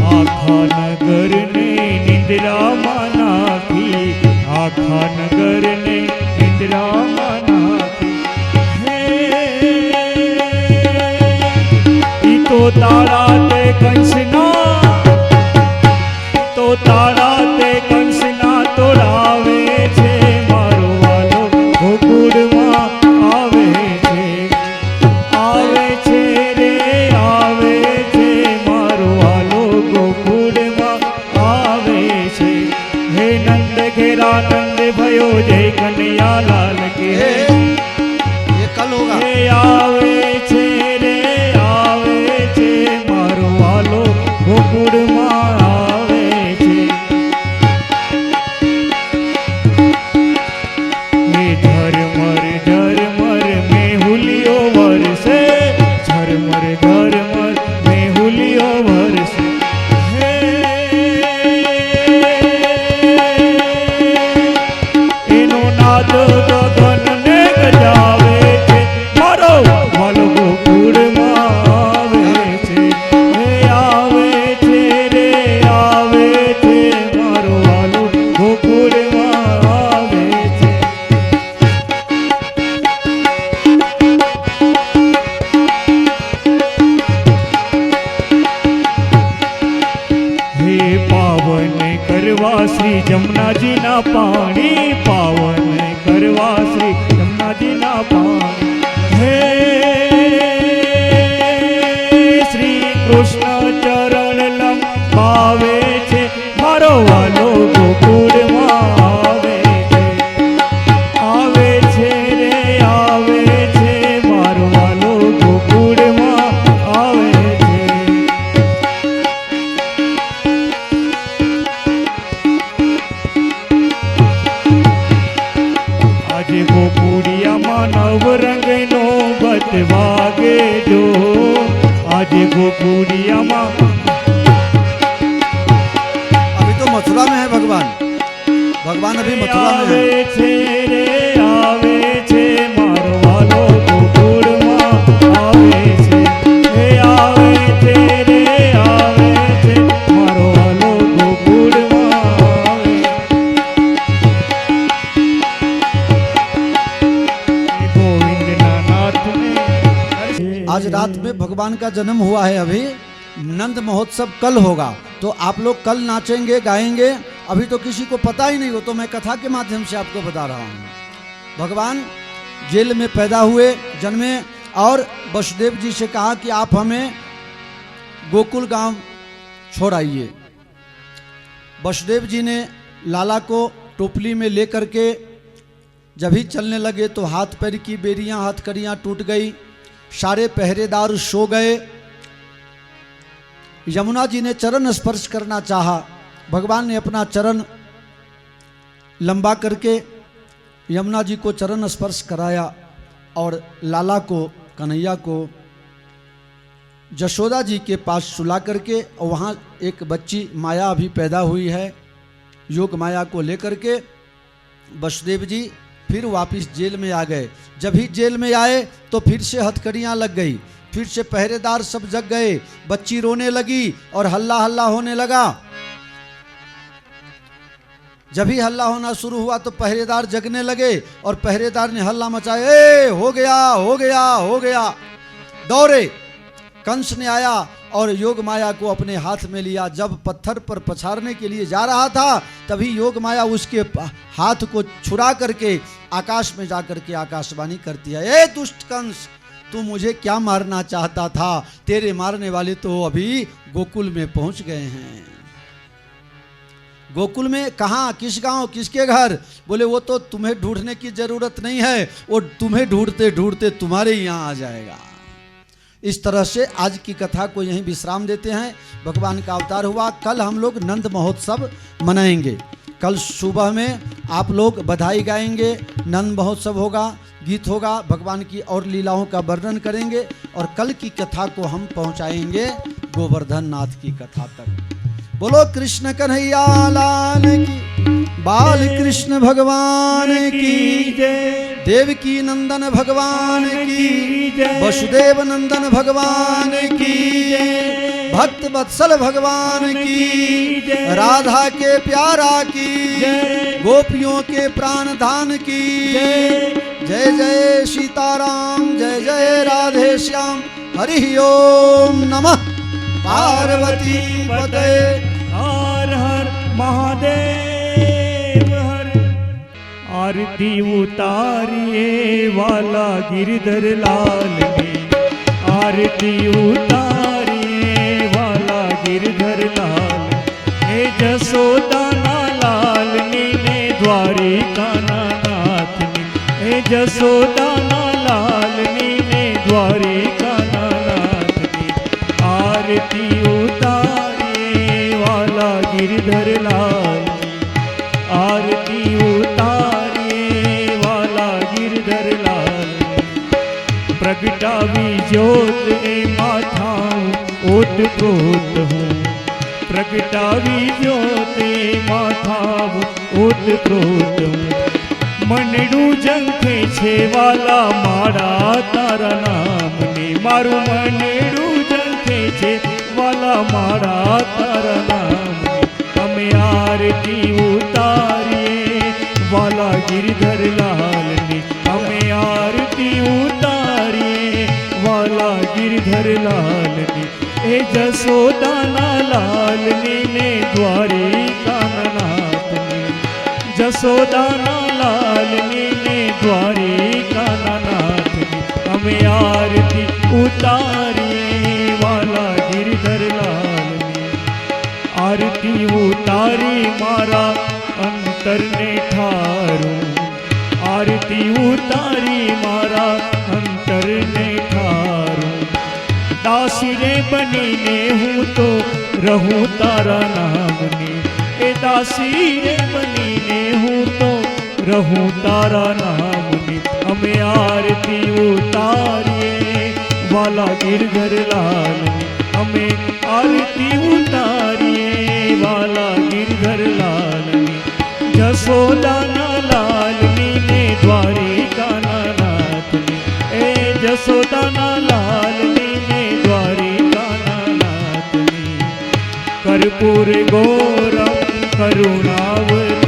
आखा नगर तारा ते कंसना तो तारा ते कंसना तोड़ावे छे मारो वालो गोकुळમાં આવે છે રે આવે છે મારો વાલો ગોકુળમાં આવે છે હે નંદ ઘેરા નંદ भयो જય કનૈયા લાલ કે ये कल होगा। હે આવે છે રે આવે છે મારો વાલો ગોકુળમાં આવે છે હે ઝરમર મેહુલિયો વરસે ઝરમર મેહુલિયો વરસે હે એનો નાદ ગગનને ગજાવે છે મારો વાલો ગોકુળમાં આવે છે હે આવે છે રે આવે છે મારો વાલો ગોકુળમાં આવે છે હે પાવન કરવા શ્રી જમનાજીના પાણી પાવન કરવા શ્રી જમનાજીના પાણી હે શ્રી કૃષ્ણ ચરણ લંબાવે છે મારો વાલો ગોકુળમાં આવે છે રે આવે છે મારો વાલો ગોકુળમાં આવે છે આજે ગોકુળિયામાં નવરંગનો બત વાગે જો આજે ગોકુળિયામાં अभी तो मथुरा में है भगवान, भगवान अभी मथुरा में આવે है। છે રે આવે છે મારો વાલો ગોકુળમાં આવે છે હે આવે છે રે આવે છે મારો વાલો ગોકુળમાં આવે ગોવિંદના નાથને आज रात में भगवान का जन्म हुआ है। अभी नंद महोत्सव कल होगा, तो आप लोग कल नाचेंगे गाएंगे। अभी तो किसी को पता ही नहीं हो, तो मैं कथा के माध्यम से आपको बता रहा हूँ। भगवान जेल में पैदा हुए, जन्मे, और वसुदेव जी से कहा कि आप हमें गोकुल गांव छोड़ आइए। वसुदेव जी ने लाला को टोपली में लेकर के जब ही चलने लगे तो हाथ पैर की बेरियां हथकड़ियां टूट गई, सारे पहरेदार सो गए। यमुना जी ने चरण स्पर्श करना चाहा, भगवान ने अपना चरण लंबा करके यमुना जी को चरण स्पर्श कराया और लाला को, कन्हैया को जशोदा जी के पास सुला करके, और वहाँ एक बच्ची माया अभी पैदा हुई है, योग माया को लेकर के वसुदेव जी फिर वापस जेल में आ गए। जब ही जेल में आए तो फिर से हथकड़ियाँ लग गई, फिर से पहरेदार सब जग गए, बच्ची रोने लगी और हल्ला हल्ला होने लगा। जब ही हल्ला होना शुरू हुआ तो पहरेदार जगने लगे और पहरेदार ने हल्ला मचाया, ए हो गया हो गया हो गया। दौड़े, कंस ने आया और योग माया को अपने हाथ में लिया। जब पत्थर पर पछाड़ने के लिए जा रहा था तभी योग माया उसके हाथ को छुड़ा करके आकाश में जाकर के आकाशवाणी करती है, ए दुष्ट कंस, तू मुझे क्या मारना चाहता था? तेरे मारने वाले तो अभी गोकुल में पहुंच गए हैं। गोकुल में कहाँ, किस गांव, किसके घर? बोले वो तो तुम्हें ढूंढने की जरूरत नहीं है, वो तुम्हें ढूंढते ढूंढते तुम्हारे यहाँ आ जाएगा। इस तरह से आज की कथा को यहीं विश्राम देते हैं। भगवान का अवतार हुआ। कल हम लोग नंद महोत्सव मनाएंगे। कल सुबह में आप लोग बधाई गाएंगे, नंद महोत्सव होगा, गीत होगा, भगवान की और लीलाओं का वर्णन करेंगे और कल की कथा को हम पहुंचाएंगे गोवर्धन नाथ की कथा तक। बोलो कृष्ण कन्हैया लाल की, बाल कृष्ण भगवान की जय, देवकी नंदन भगवान की जय, वसुदेव नंदन भगवान की जय, भक्त वत्सल भगवान की जय, राधा के प्यारा की जय, गोपियों के प्राण धान की जय, जय जय सीताराम, जय जय राधे श्याम। हरि ओम नमः पार्वती पते। हर हर महादेव हर। आरती उतारिए वाला गिरधर लाल ने, आरती उतारिए वाला गिरधर लाल। हे जसोदाना लाल ने द्वारिका नाथ ने, हे जसोदाना लाल ने द्वारिका नाथ ने। आरती उतारिए वाला गिरधर लाल, आरती उतारिए वाला गिरधर लाल। प्रगटावी ज्योत ए माथा ओत प्रोत हूँ, प्रगटावी ज्योत ए माथा ओत प्रोत हूँ। मनडू जंखे छे वाला मारा तारा नाम ने, मारू मनडू जंखे छे वाला मारा तारा नाम ने। हमें आरती उतारिए वाला गिरधर लाल ने, हमें आरती उतारिए वाला गिरधर लाल ने। ए जसोदाना लाल ने द्वारिका नाथ ने, जसोदाना लाल ने द्वारिका नाथ ने। हमें आरती उतारिए वाला गिरधर लाल ने। आरती उतारी मारा अंतर ने ठारूं, आरती उतारी मारा अंतर ने ठारूं। दासी रे बनी ने हूँ तो रहूं तारा नाम ने, ए दासी रे बनी ने हूँ तो रहूं तारा नाम ने। हमें आरती उतारिए वाला गिरधर लाल ने, हमें आरती उतारिए वाला गिरधर लाल ने। जसोदाना लाल ने द्वारिका नाथ ने, ए जसोदाना लाल ने द्वारिका नाथ ने। कर्पूर गौरम करुणावतारम।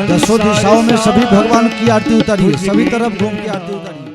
10 दिशाओं में सभी भगवान की आरती उतारिए, सभी तरफ घूम के आरती उतारिए।